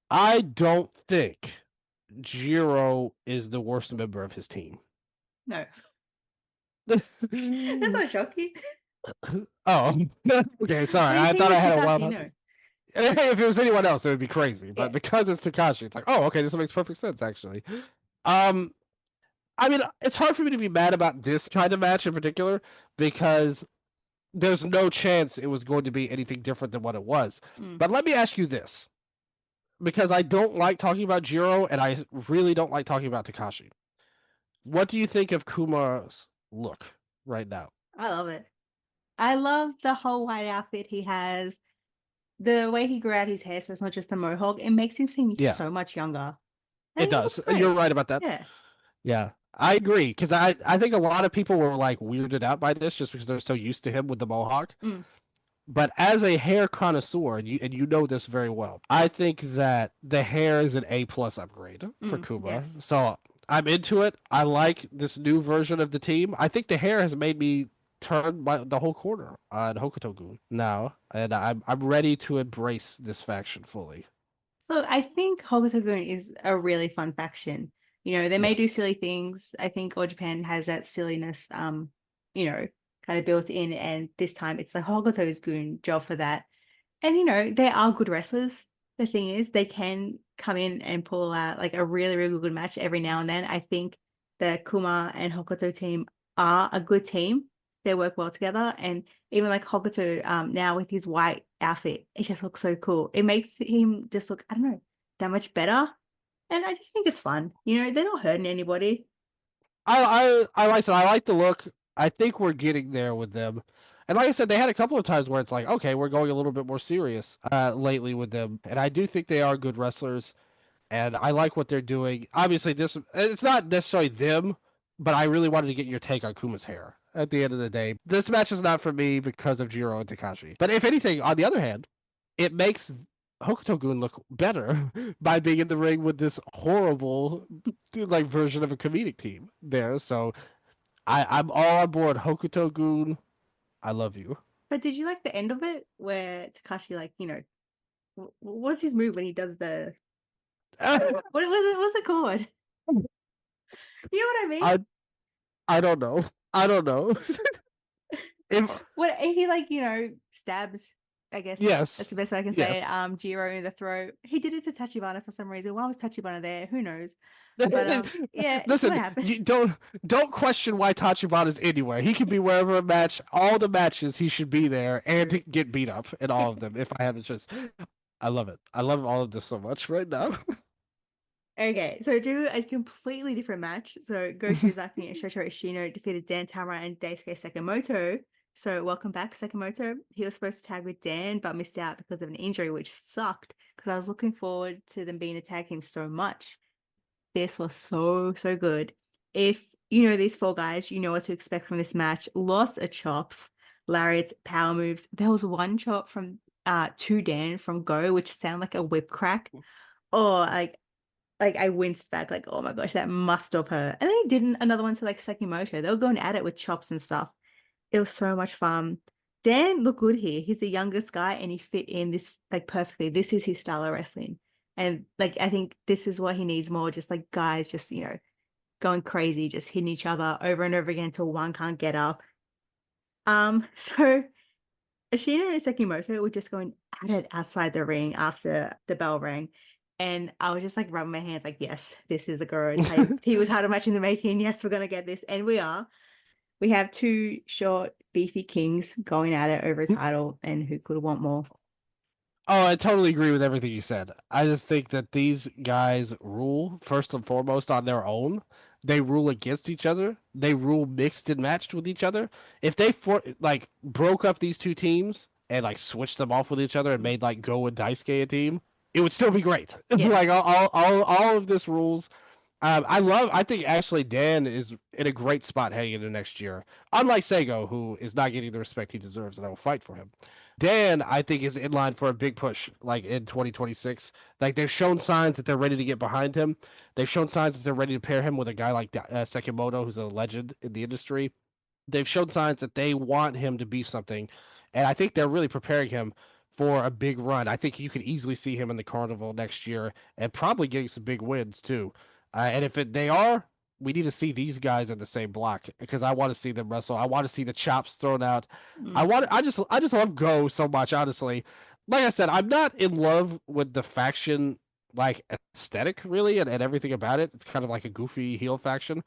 I don't think Jiro is the worst member of his team.
No. That's not shocking.
Oh, okay. Sorry,
When you
I
think
thought I
of
had a wild.
Takashi, no.
If it was anyone else, it would be crazy. But
Yeah.
because it's Takashi, it's like, oh, okay, this makes perfect sense, actually. I mean, it's hard for me to be mad about this kind of match in particular because there's no chance it was going to be anything different than what it was.
Mm.
But let me ask you this, because I don't like talking about Jiro and I really don't like talking about Takashi. What do you think of Kuma's look right now?
I love it. I love the whole white outfit he has. The way he grew out his hair, so it's not just the mohawk. It makes him seem
Yeah,
so much younger. I
it
think
does.
that's great.
You're right about that.
Yeah.
Yeah, I agree because I think a lot of people were like weirded out by this just because they're so used to him with the mohawk.
Mm.
But as a hair connoisseur, and you know this very well, I think that the hair is an A+ upgrade for Kuma.
Yes.
So I'm into it. I like this new version of the team. I think the hair has made me turn the whole corner on Hokuto-gun now, and I'm ready to embrace this faction fully.
Look, I think Hokuto-gun is a really fun faction. You know, they may do
Yes.
silly things. I think All Japan has that silliness, you know, kind of built in, and this time it's like Hokuto's goon job for that. And you know, they are good wrestlers. the thing is, they can come in and pull out like a really, really good match every now and then. I think the Kuma and Hokuto team are a good team. They work well together. And even like Hokuto now with his white outfit, it just looks so cool. It makes him just look, I don't know, that much better. And I just think it's fun. You know, they're not hurting anybody.
I like the look. I think we're getting there with them. And like I said, they had a couple of times where it's like, okay, we're going a little bit more serious lately with them. And I do think they are good wrestlers. And I like what they're doing. Obviously, it's not necessarily them, but I really wanted to get your take on Kuma's hair at the end of the day. This match is not for me because of Jiro and Takashi. But if anything, on the other hand, it makes Hokuto-gun look better by being in the ring with this horrible like version of a comedic team there. So I'm all on board. Hokuto-gun, I love you.
But did you like the end of it where Takashi, like, you know, what's his move when he does the what was it? What's it called? You know what I mean?
I don't know. I don't know.
What he like, you know, stabs. I guess
Yes,
that's the best way I can say
yes.
it. Jiro in the throat. He did it to Tachibana for some reason. Why was Tachibana there? Who knows? But yeah, see what
Listen,
happens.
you don't question why Tachibana's anywhere. He can be wherever a match. All the matches he should be there and get beat up in all of them. If I had a choice, I love it. I love all of this so much right now.
Okay, so do a completely different match. So Go Shiozaki and Shotaro Ishino defeated Dan Tamura and Daisuke Sakamoto. So welcome back, Sakamoto. He was supposed to tag with Dan, but missed out because of an injury, which sucked because I was looking forward to them being a tag team so much. This was so, so good. If you know these four guys, you know what to expect from this match. Lots of chops, lariats, power moves. There was one chop from to Dan from Go, which sounded like a whip crack. Oh, like I winced back, like, oh my gosh, that must have hurt. And then he did another one to like Sekimoto. They were going at it with chops and stuff. It was so much fun. Dan looked good here. He's the youngest guy and he fit in this like perfectly. This is his style of wrestling. And like I think this is what he needs more, just like guys just, you know, going crazy, just hitting each other over and over again until one can't get up. So Ashina and Sekimoto were just going at it outside the ring after the bell rang. And I was just like rubbing my hands, like, yes, this is a Goro he was title match in the making. Yes, we're gonna get this. And we are. We have two short, beefy kings going at it over a title, and who could want more?
Oh, I totally agree with everything you said. I just think that these guys rule first and foremost on their own. They rule against each other. They rule mixed and matched with each other. If they broke up these two teams and like switched them off with each other and made like Go and Daisuke a team, it would still be great.
Yeah.
Like all of this rules. I think actually Dan is in a great spot heading into next year. Unlike Sego, who is not getting the respect he deserves, and I will fight for him. Dan, I think, is in line for a big push, like in 2026. Like they've shown signs that they're ready to get behind him. They've shown signs that they're ready to pair him with a guy like Sekimoto, who's a legend in the industry. They've shown signs that they want him to be something, and I think they're really preparing him for a big run. I think you could easily see him in the carnival next year and probably getting some big wins too. And if they are, we need to see these guys in the same block because I want to see them wrestle. I want to see the chops thrown out. I just love Go so much, honestly. Like I said, I'm not in love with the faction like aesthetic really and everything about it. It's kind of like a goofy heel faction.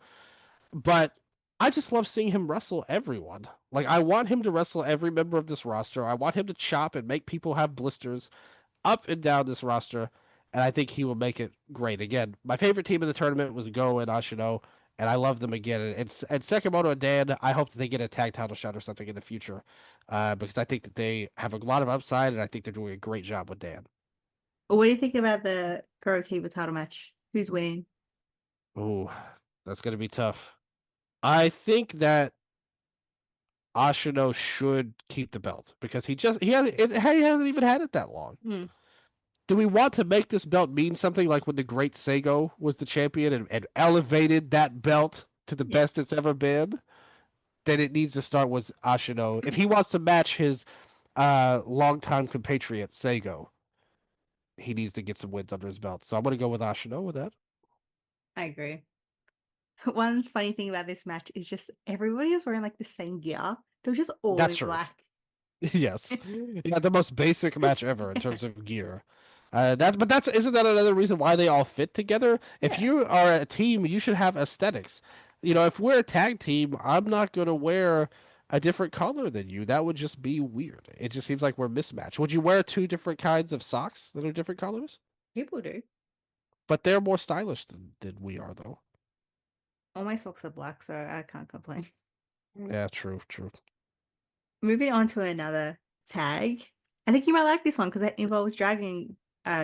But I just love seeing him wrestle everyone. Like I want him to wrestle every member of this roster. I want him to chop and make people have blisters up and down this roster, and I think he will make it great. Again, my favorite team in the tournament was Go and Ashino, and I love them again. And Sekimoto and Dan, I hope that they get a tag title shot or something in the future, because I think that they have a lot of upside, and I think they're doing a great job with Dan.
What do you think about the Goro TV title match? Who's winning?
Ooh, that's gonna be tough. I think that Ashino should keep the belt because he hasn't even had it that long. Do we want to make this belt mean something like when the great Sego was the champion and elevated that belt to the best it's ever been? Then it needs to start with Ashino. If he wants to match his longtime compatriot Sego, he needs to get some wins under his belt. So I'm going to go with Ashino with that.
I agree. One funny thing about this match is just everybody is wearing like the same gear. They're just all in black.
Yes. Yeah, the most basic match ever in terms of gear. That's isn't that another reason why they all fit together? If
Yeah,
you are a team, you should have aesthetics. If we're a tag team, I'm not gonna wear a different color than you. That would just be weird. It just seems like we're mismatched. Would you wear two different kinds of socks that are different colors?
people do.
But they're more stylish than we are, though.
All my socks are black, so I can't complain.
Yeah, true, true.
Moving on to another tag. I think you might like this one because it involves dragging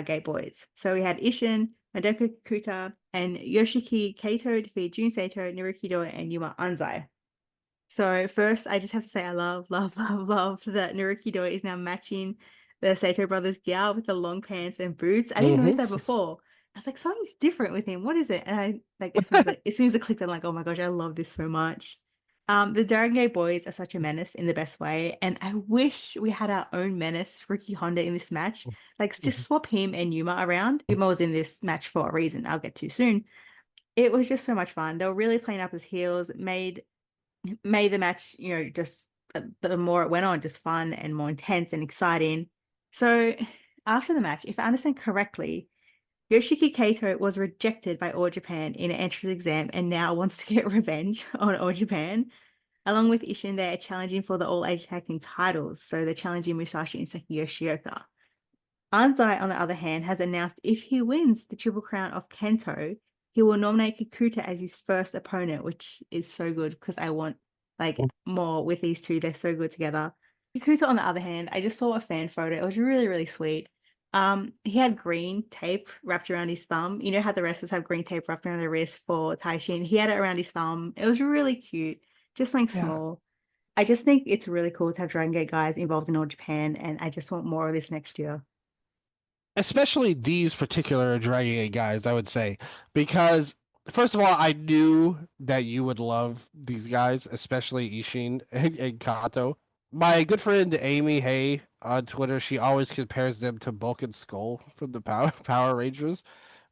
gay boys. So we had Ishin, Nadeko Kikuta, and Yoshiki Kato defeat Jun Saito, Narukido, and Yuma Anzai. So first, I just have to say I love, love, love, love that Narukido is now matching the Saito brothers gear with the long pants and boots. I didn't notice that before. I was like, something's different with him. What is it? And I like as soon as it clicked, I'm like, oh my gosh, I love this so much. The Darangay boys are such a menace in the best way, and I wish we had our own menace, Ricky Honda, in this match. Like, just swap him and Yuma around. Yuma was in this match for a reason. I'll get to soon. It was just so much fun. They were really playing up as heels, made the match, just the more it went on, just fun and more intense and exciting. So after the match, if I understand correctly, Yoshiki Kato was rejected by All Japan in an entrance exam and now wants to get revenge on All Japan. Along with Ishin, they are challenging for the All Age Tag Team titles, so they're challenging Musashi and Saki Yoshioka. Anzai, on the other hand, has announced if he wins the Triple Crown of Kento, he will nominate Kikuta as his first opponent, which is so good because I want more with these two. They're so good together. Kikuta, on the other hand, I just saw a fan photo. It was really, really sweet. He had green tape wrapped around his thumb. You know how the wrestlers have green tape wrapped around their wrist for Taishin? He had it around his thumb. It was really cute, just like
Yeah.
small. I just think it's really cool to have Dragon Gate guys involved in All Japan, and I just want more of this next year.
Especially these particular Dragon Gate guys, I would say, because first of all, I knew that you would love these guys, especially Ishin and Kato. My good friend Amy Hay on Twitter, she always compares them to Bulk and Skull from the Power Rangers,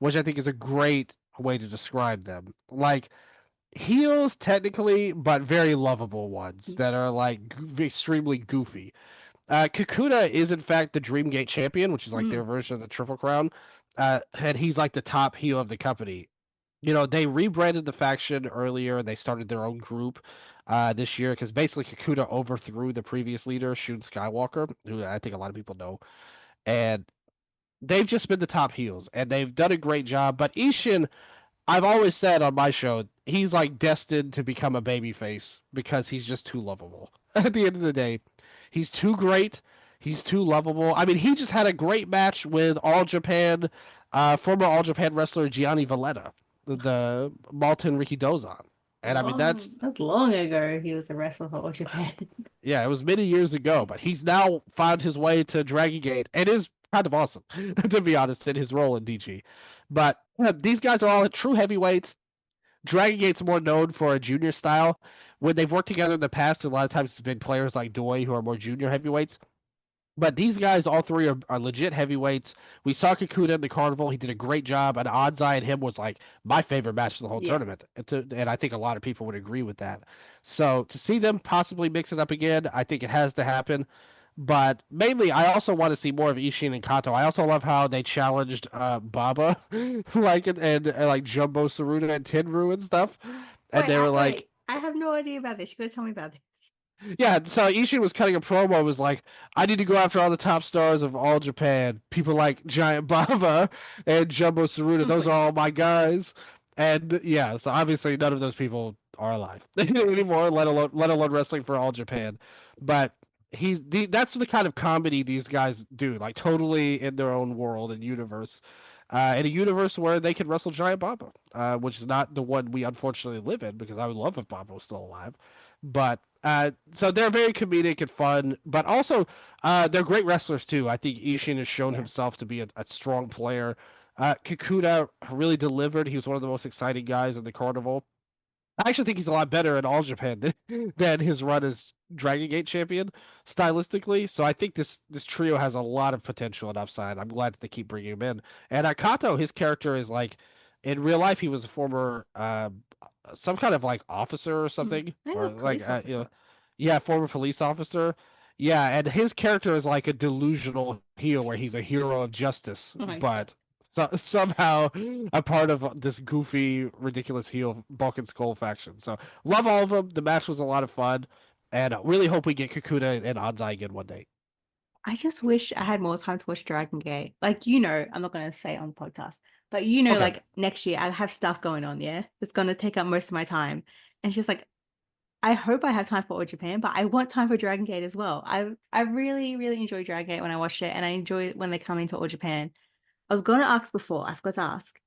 which I think is a great way to describe them. Like heels technically, but very lovable ones that are like extremely goofy. Kakuta is in fact the Dreamgate champion, which is like their version of the Triple Crown, and he's like the top heel of the company. They rebranded the faction earlier. They started their own group this year because basically Kakuta overthrew the previous leader, Shun Skywalker, who I think a lot of people know, and they've just been the top heels, and they've done a great job. But Ishin, I've always said on my show, he's like destined to become a babyface because he's just too lovable. At the end of the day, he's too great. He's too lovable. I mean, he just had a great match with All Japan, former All Japan wrestler Gianni Valletta, the Malton Ricky Dozan. And I mean, that's
long ago. He was a wrestler for All Japan.
yeah, it was many years ago, but he's now found his way to Dragon Gate and is kind of awesome, to be honest, in his role in DG. But these guys are all true heavyweights. Dragon Gate's more known for a junior style. When they've worked together in the past, a lot of times it's been players like Doi who are more junior heavyweights. But these guys, all three, are legit heavyweights. We saw Kakuta in the carnival. He did a great job. And Eye and him was like my favorite match of the whole tournament. And I think a lot of people would agree with that. So to see them possibly mix it up again, I think it has to happen. But mainly, I also want to see more of Ishin and Kato. I also love how they challenged Baba, and like Jumbo Saruta and Tenru and stuff. And
Wait,
they were like,
wait, I have no idea about this. You gotta tell me about this.
yeah, so Ishin was cutting a promo, was like, I need to go after all the top stars of all Japan. People like Giant Baba and Jumbo Saruta. Those are all my guys. And yeah, so obviously none of those people are alive anymore, let alone wrestling for all Japan. But that's the kind of comedy these guys do, like totally in their own world and universe. In a universe where they can wrestle Giant Baba, which is not the one we unfortunately live in, because I would love if Baba was still alive. But so they're very comedic and fun, but also they're great wrestlers too. I think Ishin has shown himself to be a strong player. Kakuta really delivered. He was one of the most exciting guys in the carnival. I actually think he's a lot better in All Japan than his run as Dragon Gate champion stylistically. So I think this trio has a lot of potential and upside. I'm glad that they keep bringing him in. And Kato, his character is like, in real life, he was a former some kind of like officer or something,
Maybe
or
a
like
police officer.
yeah, former police officer. Yeah, and his character is like a delusional heel where he's a hero of justice,
Oh my God.
but somehow a part of this goofy, ridiculous heel Bulk and Skull faction. So love all of them. The match was a lot of fun, and I really hope we get Kakuna and Anzai again one day.
I just wish I had more time to watch Dragon Gate. Like, I'm not going to say it on the podcast, but
Okay.
like next year I have stuff going on, yeah? It's going to take up most of my time. And it's just like, I hope I have time for All Japan, but I want time for Dragon Gate as well. I really, really enjoy Dragon Gate when I watched it, and I enjoy it when they come into All Japan. I was going to ask before, I forgot to ask.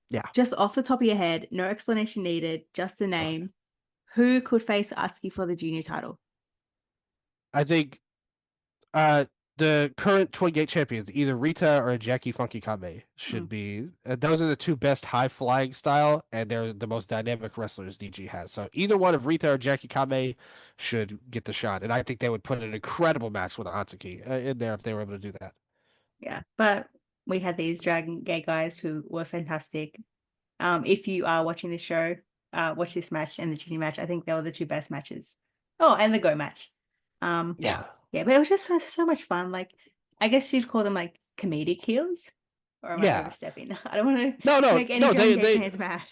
Yeah.
Just off the top of your head, no explanation needed, just a name. Who could face Asuki for the junior title?
I think uh the current Twin Gate champions, either Rita or Jackie Funky Kame, should be. Those are the two best high flying style, and they're the most dynamic wrestlers DG has. So either one of Rita or Jackie Kame should get the shot, and I think they would put an incredible match with Atsuki in there if they were able to do that.
Yeah, but we had these Dragon Gate guys who were fantastic. If you are watching this show, watch this match and the junior match. I think they were the two best matches. Oh, and the Go match.
Yeah.
Yeah, but it was just so much fun. Like, I guess you'd call them like comedic heels, or am I
Yeah.
overstepping? I don't want to
No,
make any Dragon Gate fans mad.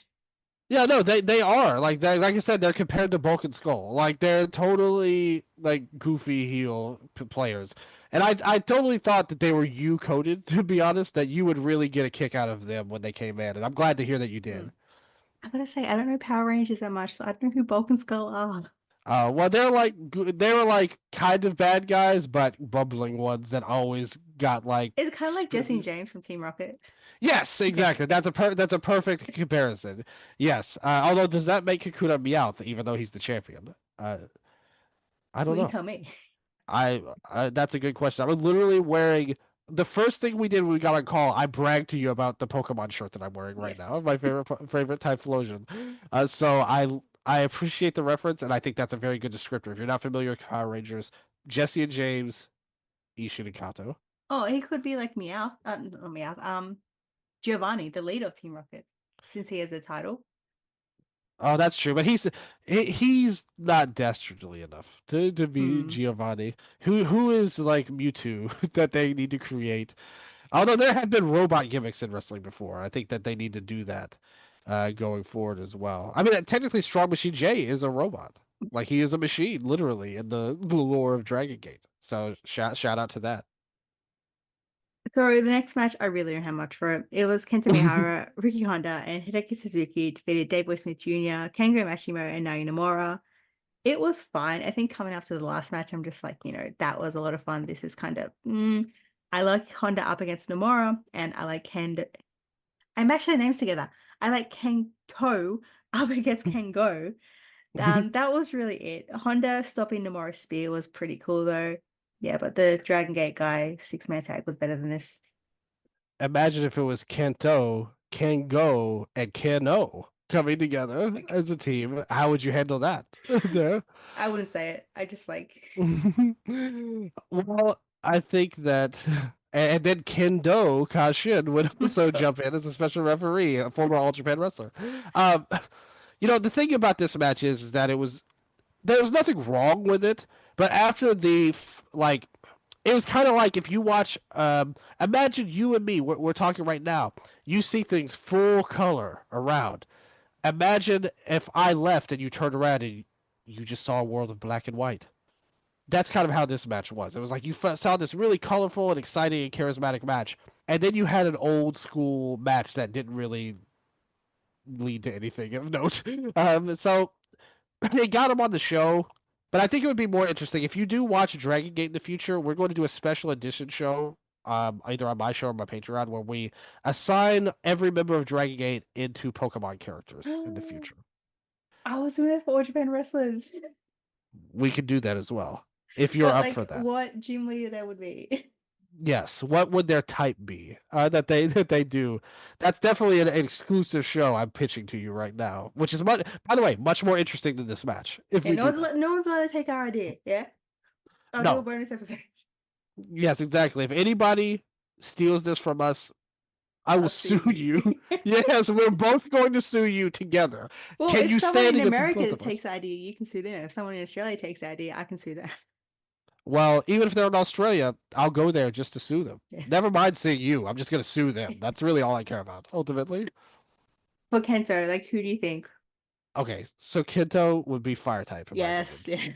Yeah, no, they are like I said, they're compared to Bulk and Skull. Like they're totally like goofy heel players, and I totally thought that they were you coded, to be honest, that you would really get a kick out of them when they came in, and I'm glad to hear that you did.
I gotta say, I don't know Power Rangers that much, so I don't know who Bulk and Skull are.
Well, they were like kind of bad guys, but bumbling ones that always got like.
It's kind of like Jesse and James from Team Rocket.
Yes, exactly. That's a perfect comparison. Yes. Although does that make Kakuna Meowth even though he's the champion? I don't
Well, you
know.
tell me.
I that's a good question. I was literally wearing the first thing we did when we got on call. I bragged to you about the Pokemon shirt that I'm wearing right now.
Yes.
My favorite Typhlosion. So I appreciate the reference, and I think that's a very good descriptor. If you're not familiar with Power Rangers, Jesse and James, Ishin and Kato.
Oh, he could be like Meowth. Not Meowth. Giovanni, the leader of Team Rocket, since he has a title.
Oh, that's true, but he's not dastardly enough to be Giovanni, who is like Mewtwo that they need to create. Although there have been robot gimmicks in wrestling before, I think that they need to do that going forward as well. I mean, technically, Strong Machine J is a robot, like he is a machine, literally in the lore of Dragon Gate. So shout out to that.
So the next match, I really don't have much for it. It was Kenta Miyahara, Ricky Honda, and Hideki Suzuki defeated Dave Boy Smith Jr., Kengo Mashimo, and Naoya Nomura. It was fine. I think coming after the last match, I'm just like, that was a lot of fun. This is kind of, I like Honda up against Nomura, and I like Kendo. I mashed their names together. I like Kento up against Kengo. That was really it. Honda stopping Nomura's spear was pretty cool, though. Yeah, but the Dragon Gate guy 6-man tag was better than this.
Imagine if it was Kento, Kengo, and Keno coming together as a team. How would you handle that? There.
I wouldn't say it. I just like.
Well, I think that, and then Kendo Kashin would also jump in as a special referee, a former All Japan wrestler. The thing about this match is that there was nothing wrong with it, but after it was kind of like if you watch, imagine you and me, we're talking right now, you see things full color around. Imagine if I left and you turned around and you just saw a world of black and white. That's kind of how this match was. It was like you saw this really colorful and exciting and charismatic match, and then you had an old school match that didn't really lead to anything of note. So they got him on the show, but I think it would be more interesting if you do watch Dragon Gate in the future. We're going to do a special edition show, either on my show or my Patreon, where we assign every member of Dragon Gate into Pokemon characters in the future.
I was with All Japan wrestlers.
We could do that as well if you're up for that.
What gym leader that would be?
Yes, what would their type be that they do? That's definitely an exclusive show I'm pitching to you right now, which is by the way, much more interesting than this match.
No one's allowed to take our idea. Yeah, I'll do a bonus episode.
Yes, exactly. If anybody steals this from us, I will sue you. Yes, we're both going to sue you together.
Well, if someone in America takes the idea, you can sue them. If someone in Australia takes the idea, I can sue them.
Well, even if they're in Australia, I'll go there just to sue them.
Yeah.
Never mind seeing you. I'm just gonna sue them. That's really all I care about, ultimately.
For Kento, like, who do you think?
Okay, so Kento would be fire type in my opinion.
Yes, yeah.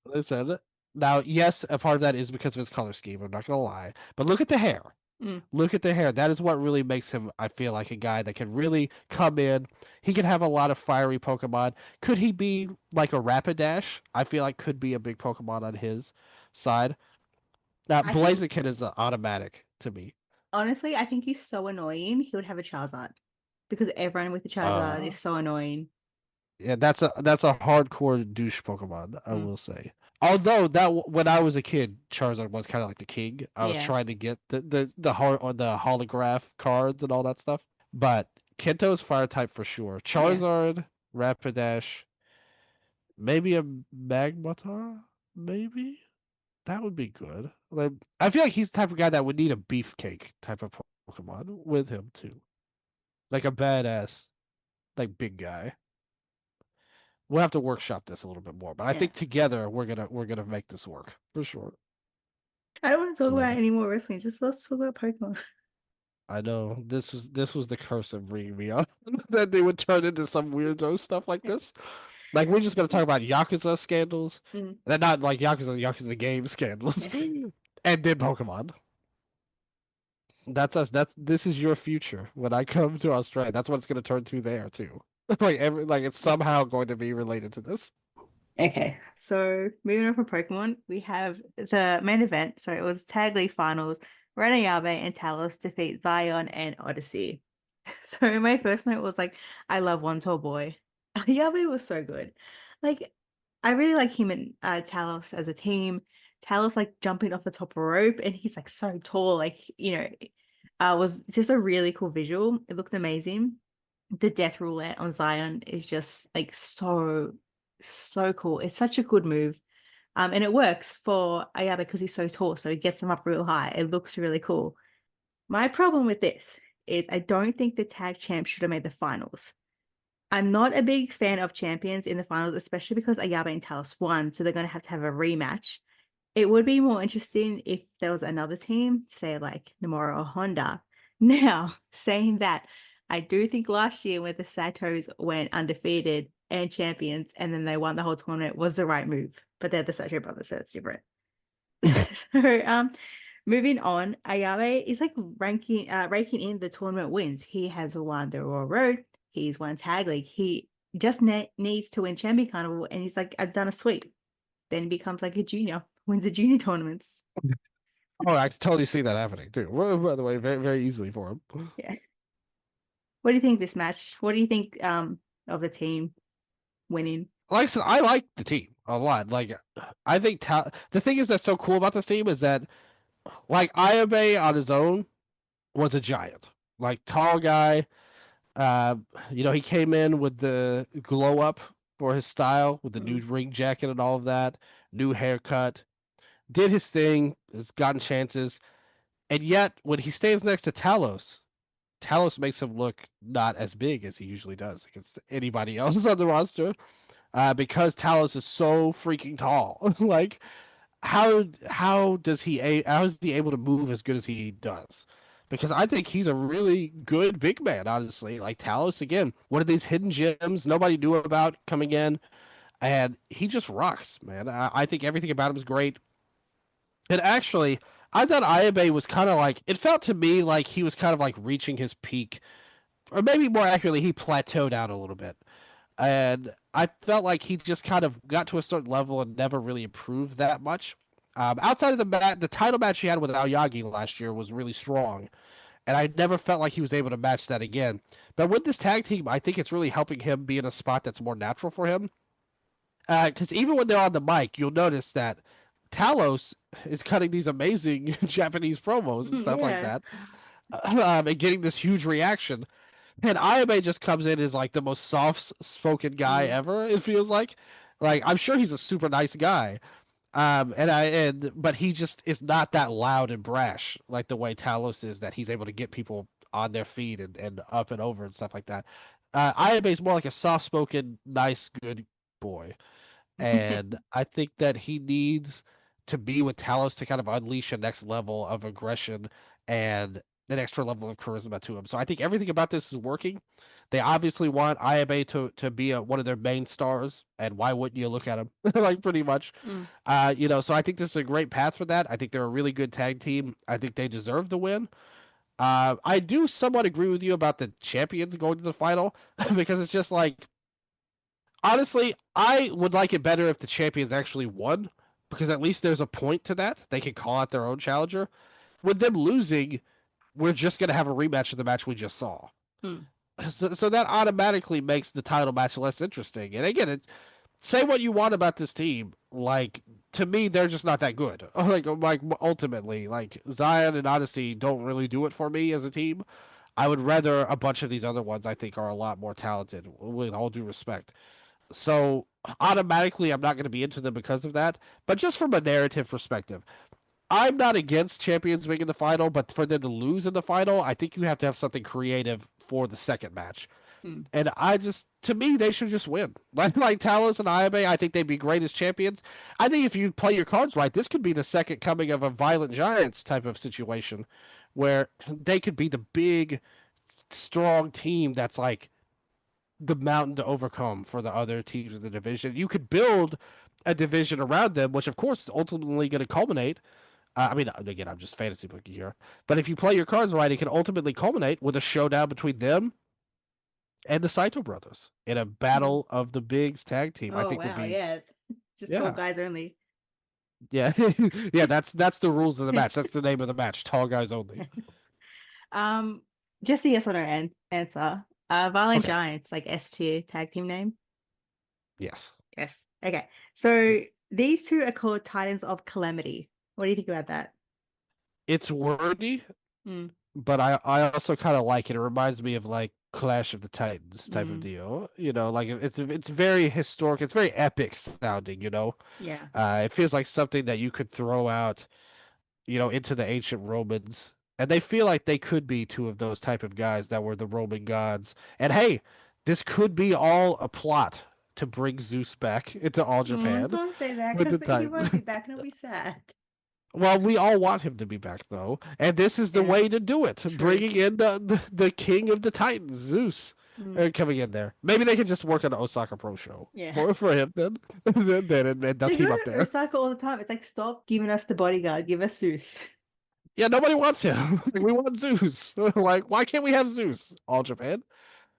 Listen, now yes, a part of that is because of his color scheme. I'm not gonna lie, but look at the hair.
Mm.
Look at the hair. That is what really makes him, I feel like, a guy that can really come in. He can have a lot of fiery Pokemon. Could he be like a Rapidash? I feel like could be a big Pokemon on his side. Now,
I think
Blaziken is automatic to me.
honestly, I think he's so annoying. He would have a Charizard because everyone with the Charizard
Uh,
is so annoying.
yeah, that's a hardcore douche Pokemon, I
Mm.
will say. Although when I was a kid, Charizard was kind of like the king. I was
Yeah,
trying to get the holograph cards and all that stuff. But Kento's fire type for sure.
yeah.
Charizard, Rapidash, maybe a Magmata, maybe that would be good. Like I feel like he's the type of guy that would need a beefcake type of Pokemon with him too, like a badass, like big guy. We'll have to workshop this a little bit more, but I
Yeah.
think together we're gonna make this work for sure.
I don't want to talk
But
about any more wrestling. Just let's talk about Pokemon.
I know this was the curse of bringing me on that they would turn into some weirdo stuff like this. Like we're just gonna talk about Yakuza scandals,
Mm,
and not like Yakuza the game scandals,
yeah.
and then Pokemon. That's us. This is your future when I come to Australia. That's what it's gonna turn to there too. Like it's
Yeah.
somehow going to be related to this.
Okay, so moving on from Pokemon, we have the main event. So it was Tag League Finals. Renayabe and Talos defeat Zion and Odyssey. So my first note was like, I love One Tall Boy. Yabe was so good. Like, I really like him and Talos as a team. Talos like jumping off the top rope, and he's like so tall. Like, was just a really cool visual. It looked amazing. The death roulette on Zion is just like so cool. It's such a good move. And it works for Ayaba because he's so tall, so it gets him up real high. It looks really cool. My problem with this is I don't think the tag champ should have made the finals. I'm not a big fan of champions in the finals, especially because Ayaba and Talos won, so they're going to have a rematch. It would be more interesting if there was another team, say like Nomura or Honda. Now, saying that, I do think last year when the Satos went undefeated and champions and then they won the whole tournament was the right move. But they're the Sato brothers, so it's different. So moving on, Ayabe is like raking in the tournament wins. He has won the Royal Road, he's won Tag League, he just needs to win Champion Carnival, and he's like, I've done a sweep. Then he becomes like a junior, wins the junior tournaments.
Oh, I can totally see that happening too. Well, by the way, very very easily for him.
Yeah. What do you think this match? What do you think of the team winning?
Like I said, I like the team a lot. Like I think the thing is that's so cool about this team is that like Ayabe on his own was a giant, like tall guy. Uh, he came in with the glow up for his style with the new
Mm.
ring jacket and all of that, new haircut, did his thing, has gotten chances, and yet when he stands next to Talos, Talos makes him look not as big as he usually does against anybody else on the roster, because Talos is so freaking tall. Like how is he able to move as good as he does? Because I think he's a really good big man, honestly. Like Talos again, one of these hidden gems nobody knew about coming in, and he just rocks, man. I think everything about him is great. And actually, I thought Ayabe was kind of like it felt to me like he was kind of like reaching his peak, or maybe more accurately, he plateaued out a little bit. And I felt like he just kind of got to a certain level and never really improved that much. Outside of the title match he had with Aoyagi last year was really strong, and I never felt like he was able to match that again. But with this tag team, I think it's really helping him be in a spot that's more natural for him. Because even when they're on the mic, you'll notice that Talos is cutting these amazing Japanese promos and stuff like
Yeah.
that, and getting this huge reaction. And Ayame just comes in as like the most soft-spoken guy
Mm.
ever. It feels like I'm sure he's a super nice guy. But he just is not that loud and brash like the way Talos is. That he's able to get people on their feet and up and over and stuff like that. Ayame is more like a soft-spoken, nice, good boy, and I think that he needs to be with Talos to kind of unleash a next level of aggression and an extra level of charisma to him. So I think everything about this is working. They obviously want Ayabe to be one of their main stars, and why wouldn't you look at him? Like pretty much,
Mm.
So I think this is a great path for that. I think they're a really good tag team. I think they deserve the win. I do somewhat agree with you about the champions going to the final because it's just like, honestly, I would like it better if the champions actually won because at least there's a point to that. They can call out their own challenger. With them losing, we're just going to have a rematch of the match we just saw.
Mm.
So that automatically makes the title match less interesting. And again, say what you want about this team. Like, to me, they're just not that good. Like ultimately, like Zion and Odyssey don't really do it for me as a team. I would rather a bunch of these other ones I think are a lot more talented, with all due respect. So automatically, I'm not going to be into them because of that. But just from a narrative perspective, I'm not against champions making the final, but for them to lose in the final, I think you have to have something creative for the second match.
Mm.
And to me, they should just win. Like Talos and Ayabe, I think they'd be great as champions. I think if you play your cards right, this could be the second coming of a Violent Giants type of situation, where they could be the big, strong team that's like the mountain to overcome for the other teams in the division. You could build a division around them, which of course is ultimately going to culminate. I mean, again, I'm just fantasy booking here, but if you play your cards right, it can ultimately culminate with a showdown between them and the Saito brothers in a
Mm.
battle of the bigs tag team. I
Oh
think would
wow,
be
yeah. Just tall
yeah,
guys only.
yeah, yeah. That's the rules of the match. That's the name of the match. Tall guys only.
Um, just a yes or no answer. Violent
Okay.
Giants, like S tier tag team name.
Yes.
Yes. Okay. So these two are called Titans of Calamity. What do you think about that?
It's wordy,
Mm.
but I also kind of like it. It reminds me of like Clash of the Titans type of
Mm.
deal. Like it's very historic. It's very epic sounding.
Yeah.
It feels like something that you could throw out, into the ancient Romans. And they feel like they could be two of those type of guys that were the Roman gods. And hey, this could be all a plot to bring Zeus back into all Japan
Don't say that
with the
because he won't
Titans.
be back and it'll be sad.
Well, we all want him to be back though, and this is the
Yeah,
way to do it.
true.
Bringing in the king of the Titans, Zeus,
Mm.
coming in there. Maybe they can just work on an Osaka Pro show
Yeah.
for him then, and they'll
They go
team up
to
there.
Osaka all the time. It's like, stop giving us the bodyguard, give us Zeus.
Yeah, nobody wants him. We want Zeus. Like, why can't we have Zeus? All Japan.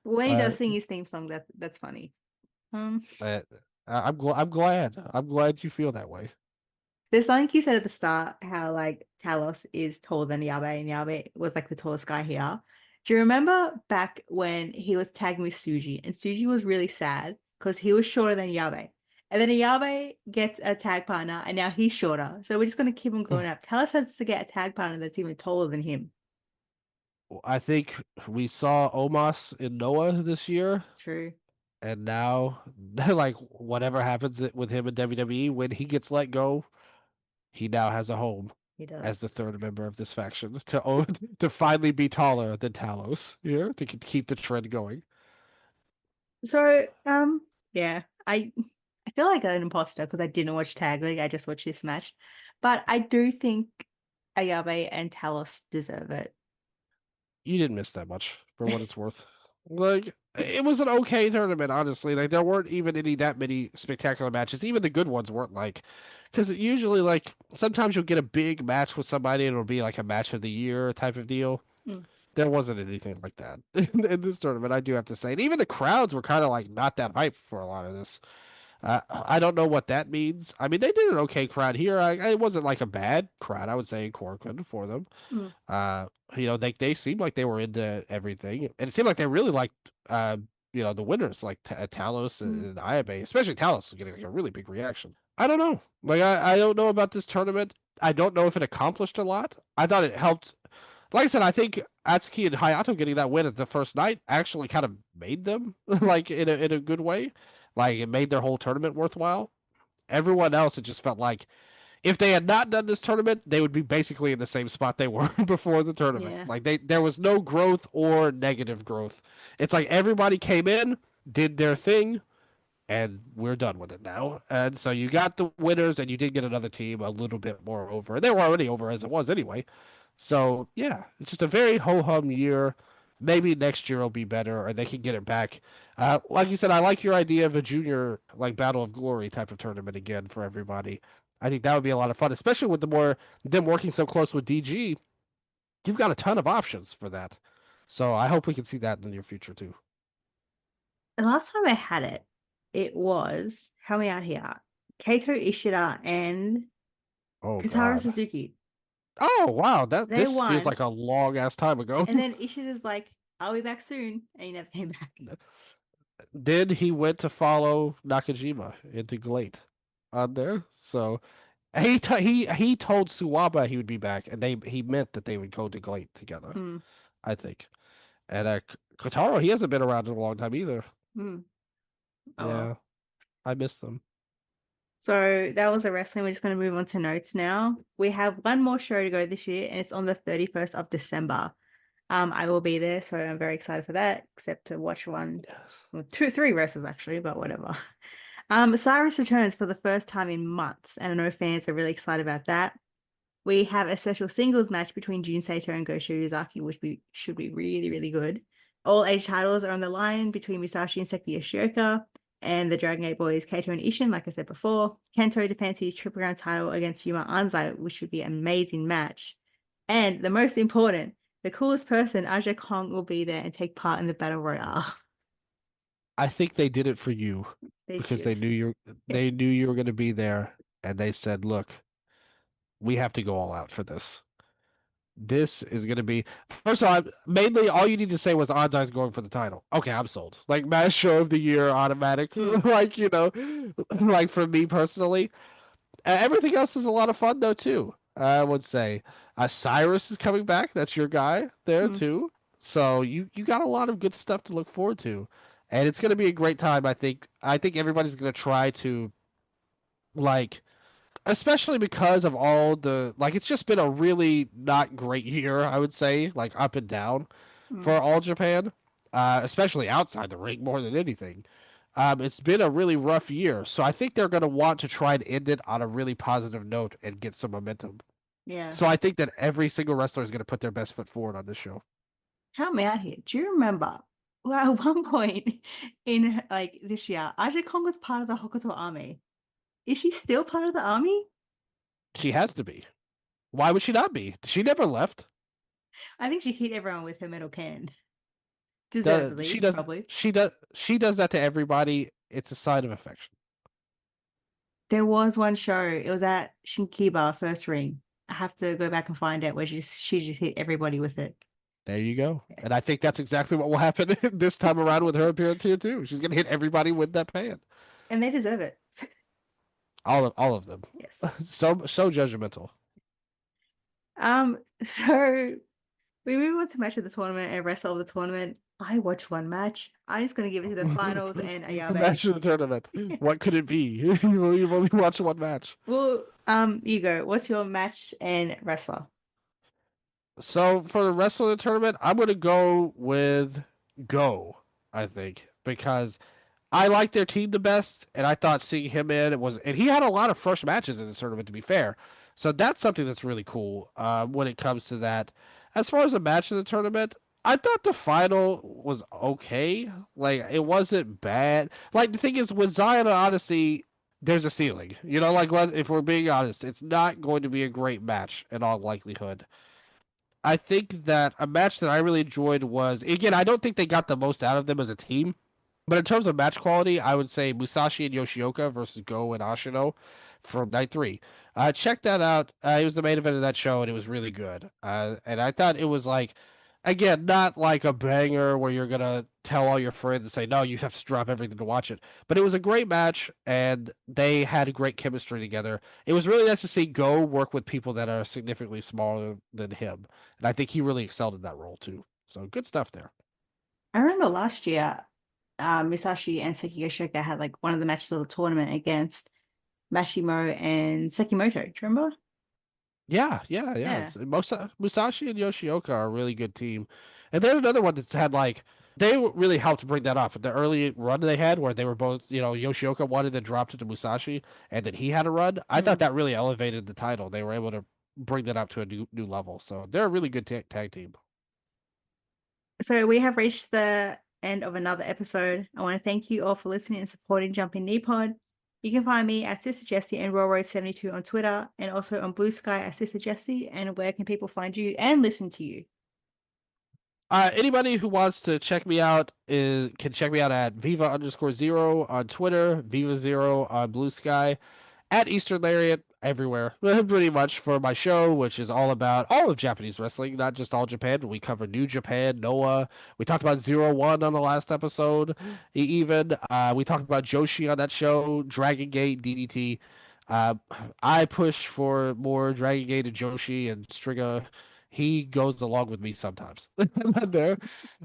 When he
Uh,
does sing his theme song, that's funny. Um,
uh, I'm glad. I'm glad you feel that way.
there's something you said at the start, how like Talos is taller than Yabe, and Yabe was like the tallest guy here. Do you remember back when he was tagging with Suji, and Suji was really sad because he was shorter than Yabe, and then Yabe gets a tag partner, and now he's shorter. So we're just gonna keep him going up. Talos has to get a tag partner that's even taller than him.
I think we saw Omos in Noah this year,
True,
and now, like, whatever happens with him in WWE, when he gets let go, he now has a home
he
as the
does.
third member of this faction to own, to finally be taller than Talos here to keep the trend going.
So, yeah, I feel like an imposter because I didn't watch Tag League. I just watched this match, but I do think Ayabe and Talos deserve it.
You didn't miss that much for what it's worth. Like, it was an okay tournament, honestly. Like, there weren't even that many spectacular matches. Even the good ones weren't like, because usually, like, sometimes you'll get a big match with somebody and it'll be like a match of the year type of deal.
Mm.
There wasn't anything like that in this tournament, I do have to say. And even the crowds were kind of like not that hyped for a lot of this. I don't know what that means. I mean, they did an okay crowd here. It wasn't like a bad crowd, I would say, in Corcoran for them.
Mm.
Uh, they seemed like they were into everything, and it seemed like they really liked the winners like Talos
Mm.
and Ayabe, especially Talos was getting like a really big reaction. I don't know. Like I don't know about this tournament. I don't know if it accomplished a lot. I thought it helped. Like I said, I think Atsuki and Hayato getting that win at the first night actually kind of made them like in a good way. Like it made their whole tournament worthwhile. Everyone else, it just felt like if they had not done this tournament, they would be basically in the same spot they were before the tournament.
Yeah.
Like there was no growth or negative growth. It's like everybody came in, did their thing, and we're done with it now. And so you got the winners, and you did get another team a little bit more over. They were already over as it was anyway. So yeah, it's just a very ho hum year. Maybe next year will be better, or they can get it back. Like you said, I like your idea of a junior like Battle of Glory type of tournament again for everybody. I think that would be a lot of fun, especially with the more them working so close with DG. You've got a ton of options for that. So I hope we can see that in the near future too.
The last time I had it, it was, help me out here, Kato Ishida and
Oh
Kotaro
God.
Suzuki.
Oh wow,
They
this feels
won.
like a long ass time ago.
And then Ishida's like, I'll be back soon. And he never came back.
Then he went to follow Nakajima into Glade on there. So he told Suwaba he would be back, and he meant that they would go to Glade together.
Mm,
I think. And Kotaro, he hasn't been around in a long time either.
mm. Oh,
Yeah,
well.
I miss them.
So that was the wrestling. We're just going to move on to notes now. We have one more show to go this year, and it's on the 31st of December. I will be there, so I'm very excited for that, except to watch one,
Yes.
well, three wrestlers actually, but whatever. Cyrus returns for the first time in months, and I know fans are really excited about that. We have a special singles match between Jun Saito and Go Shiozaki, which should be really, really good. All age titles are on the line between Musashi and Seki Yoshioka, and the Dragon Gate Boys, Kaito and Ishin, like I said before. Kento defends his Triple Crown title against Yuma Anzai, which should be an amazing match. And the most important, the coolest person, Aja Kong, will be there and take part in the Battle Royale.
I think they did it for you
They
because
should.
they knew you were going to be there, and they said, "Look, we have to go all out for this. This is going to be first of all, mainly all you need to say was Anzai's going for the title. Okay, I'm sold. Like match show of the year, automatic. Like like for me personally, everything else is a lot of fun though too. I would say Cyrus is coming back. That's your guy there
Mm,
too. So you got a lot of good stuff to look forward to, and it's going to be a great time. I think everybody's going to try to like especially because of all the like it's just been a really not great year, I would say, like up and down for
mm.
all Japan, especially outside the ring more than anything. It's been a really rough year, so I think they're going to want to try and end it on a really positive note and get some momentum.
Yeah.
So I think that every single wrestler is going to put their best foot forward on this show.
Help me out here. Do you remember? Well, at one point in like this year, Aja Kong was part of the Hokuto army. Is she still part of the army?
She has to be. Why would she not be? She never left.
I think she hit everyone with her metal can.
She
Deservedly,
does.
probably.
She does that to everybody. It's a sign of affection.
There was one show. It was at Shinkiba First Ring. I have to go back and find out where she just hit everybody with it.
There you go.
Yeah.
And I think that's exactly what will happen this time around with her appearance here too. She's gonna hit everybody with that pan.
And they deserve it.
All of them.
Yes.
So judgmental.
So we move on to match of the tournament and rest of the tournament. I watched one match. I'm just gonna give it to the finals and Ayabe.
Match of the tournament. What could it be? You've only watched one match.
Well, Ego, what's your match and wrestler?
So for the rest of the tournament, I'm gonna go with Go, I think, because I like their team the best, and I thought seeing him in it was, and he had a lot of first matches in the tournament. To be fair, so that's something that's really cool when it comes to that. As far as the match of the tournament, I thought the final was okay. Like it wasn't bad. Like the thing is, with Zion and Odyssey, there's a ceiling. If we're being honest, it's not going to be a great match in all likelihood. I think that a match that I really enjoyed was again, I don't think they got the most out of them as a team. But in terms of match quality, I would say Musashi and Yoshioka versus Go and Ashino from night three. Check that out. It was the main event of that show, and it was really good. And I thought it was like, again, not like a banger where you're gonna tell all your friends and say, no, you have to drop everything to watch it. But it was a great match, and they had great chemistry together. It was really nice to see Go work with people that are significantly smaller than him, and I think he really excelled in that role too. So good stuff there.
I remember last year, Musashi and Seki Yoshioka had like one of the matches of the tournament against Mashimo and Sekimoto. Do you remember?
Yeah.
Yeah.
Musashi and Yoshioka are a really good team. And there's another one that's had like they really helped bring that up. The early run they had where they were both, Yoshioka won and then dropped it to Musashi, and then he had a run. I thought that really elevated the title. They were able to bring that up to a new level. So they're a really good tag team.
So we have reached the end of another episode. I want to thank you all for listening and supporting Jumping Knee Pod. You can find me at Sister Jessie and RollRoad72 on Twitter, and also on Bluesky at Sister Jessie. And where can people find you and listen to you?
Anybody who wants to check me out can check me out at Viva_0 on Twitter, Viva0 on Bluesky, at Eastern Lariat everywhere, pretty much, for my show, which is all about all of Japanese wrestling, not just All Japan. We cover New Japan, Noah. We talked about 01 on the last episode. Even we talked about Joshi on that show, Dragon Gate, DDT. I push for more Dragon Gate and Joshi and Striga. He goes along with me sometimes. There.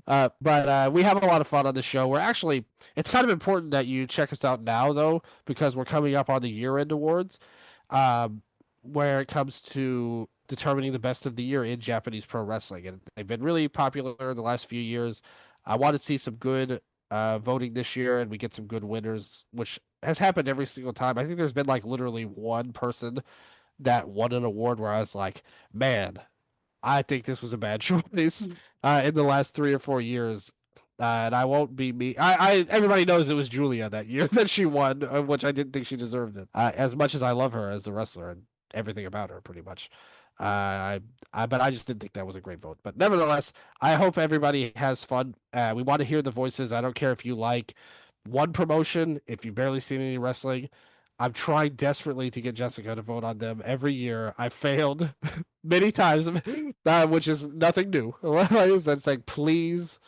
But we have a lot of fun on the show. It's kind of important that you check us out now, though, because we're coming up on the year-end awards, where it comes to determining the best of the year in Japanese pro wrestling. And they've been really popular in the last few years. I want to see some good voting this year, and we get some good winners, which has happened every single time. I think there's been literally one person that won an award where I was like, man, I think this was a bad choice in the last 3 or 4 years. And I won't be me. Everybody knows it was Julia that year that she won, which I didn't think she deserved it. As much as I love her as a wrestler and everything about her, pretty much. But I just didn't think that was a great vote. But nevertheless, I hope everybody has fun. We want to hear the voices. I don't care if you like one promotion, if you've barely seen any wrestling. I'm trying desperately to get Jessica to vote on them every year. I failed many times, which is nothing new. It's like, please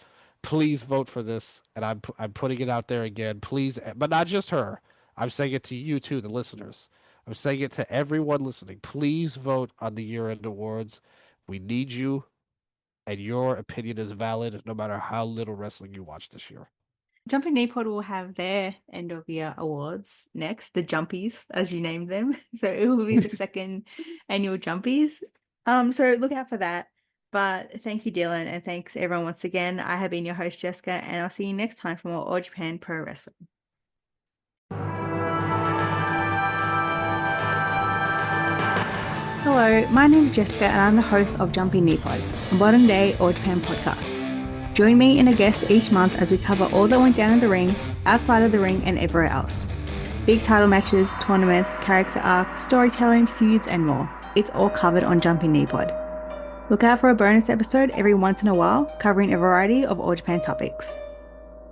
vote for this, and I'm putting it out there again. Please, but not just her. I'm saying it to you too, the listeners. I'm saying it to everyone listening. Please vote on the year-end awards. We need you, and your opinion is valid no matter how little wrestling you watch this year.
Jumping Knee Pod will have their end of year awards next, the Jumpies, as you named them. So it will be the second annual Jumpies. So look out for that. But thank you, Dylan, and thanks everyone once again. I have been your host, Jessica, and I'll see you next time for more All Japan Pro Wrestling. Hello, my name is Jessica, and I'm the host of Jumping Knee Pod, a modern day All Japan podcast. Join me and a guest each month as we cover all that went down in the ring, outside of the ring, and everywhere else. Big title matches, tournaments, character arcs, storytelling, feuds, and more. It's all covered on Jumping Knee Pod. Look out for a bonus episode every once in a while, covering a variety of All Japan topics.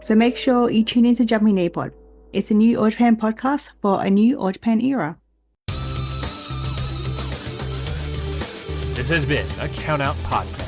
So make sure you tune into Jumping Knee Pod. It's a new All Japan podcast for a new All Japan era.
This has been a Count Out Podcast.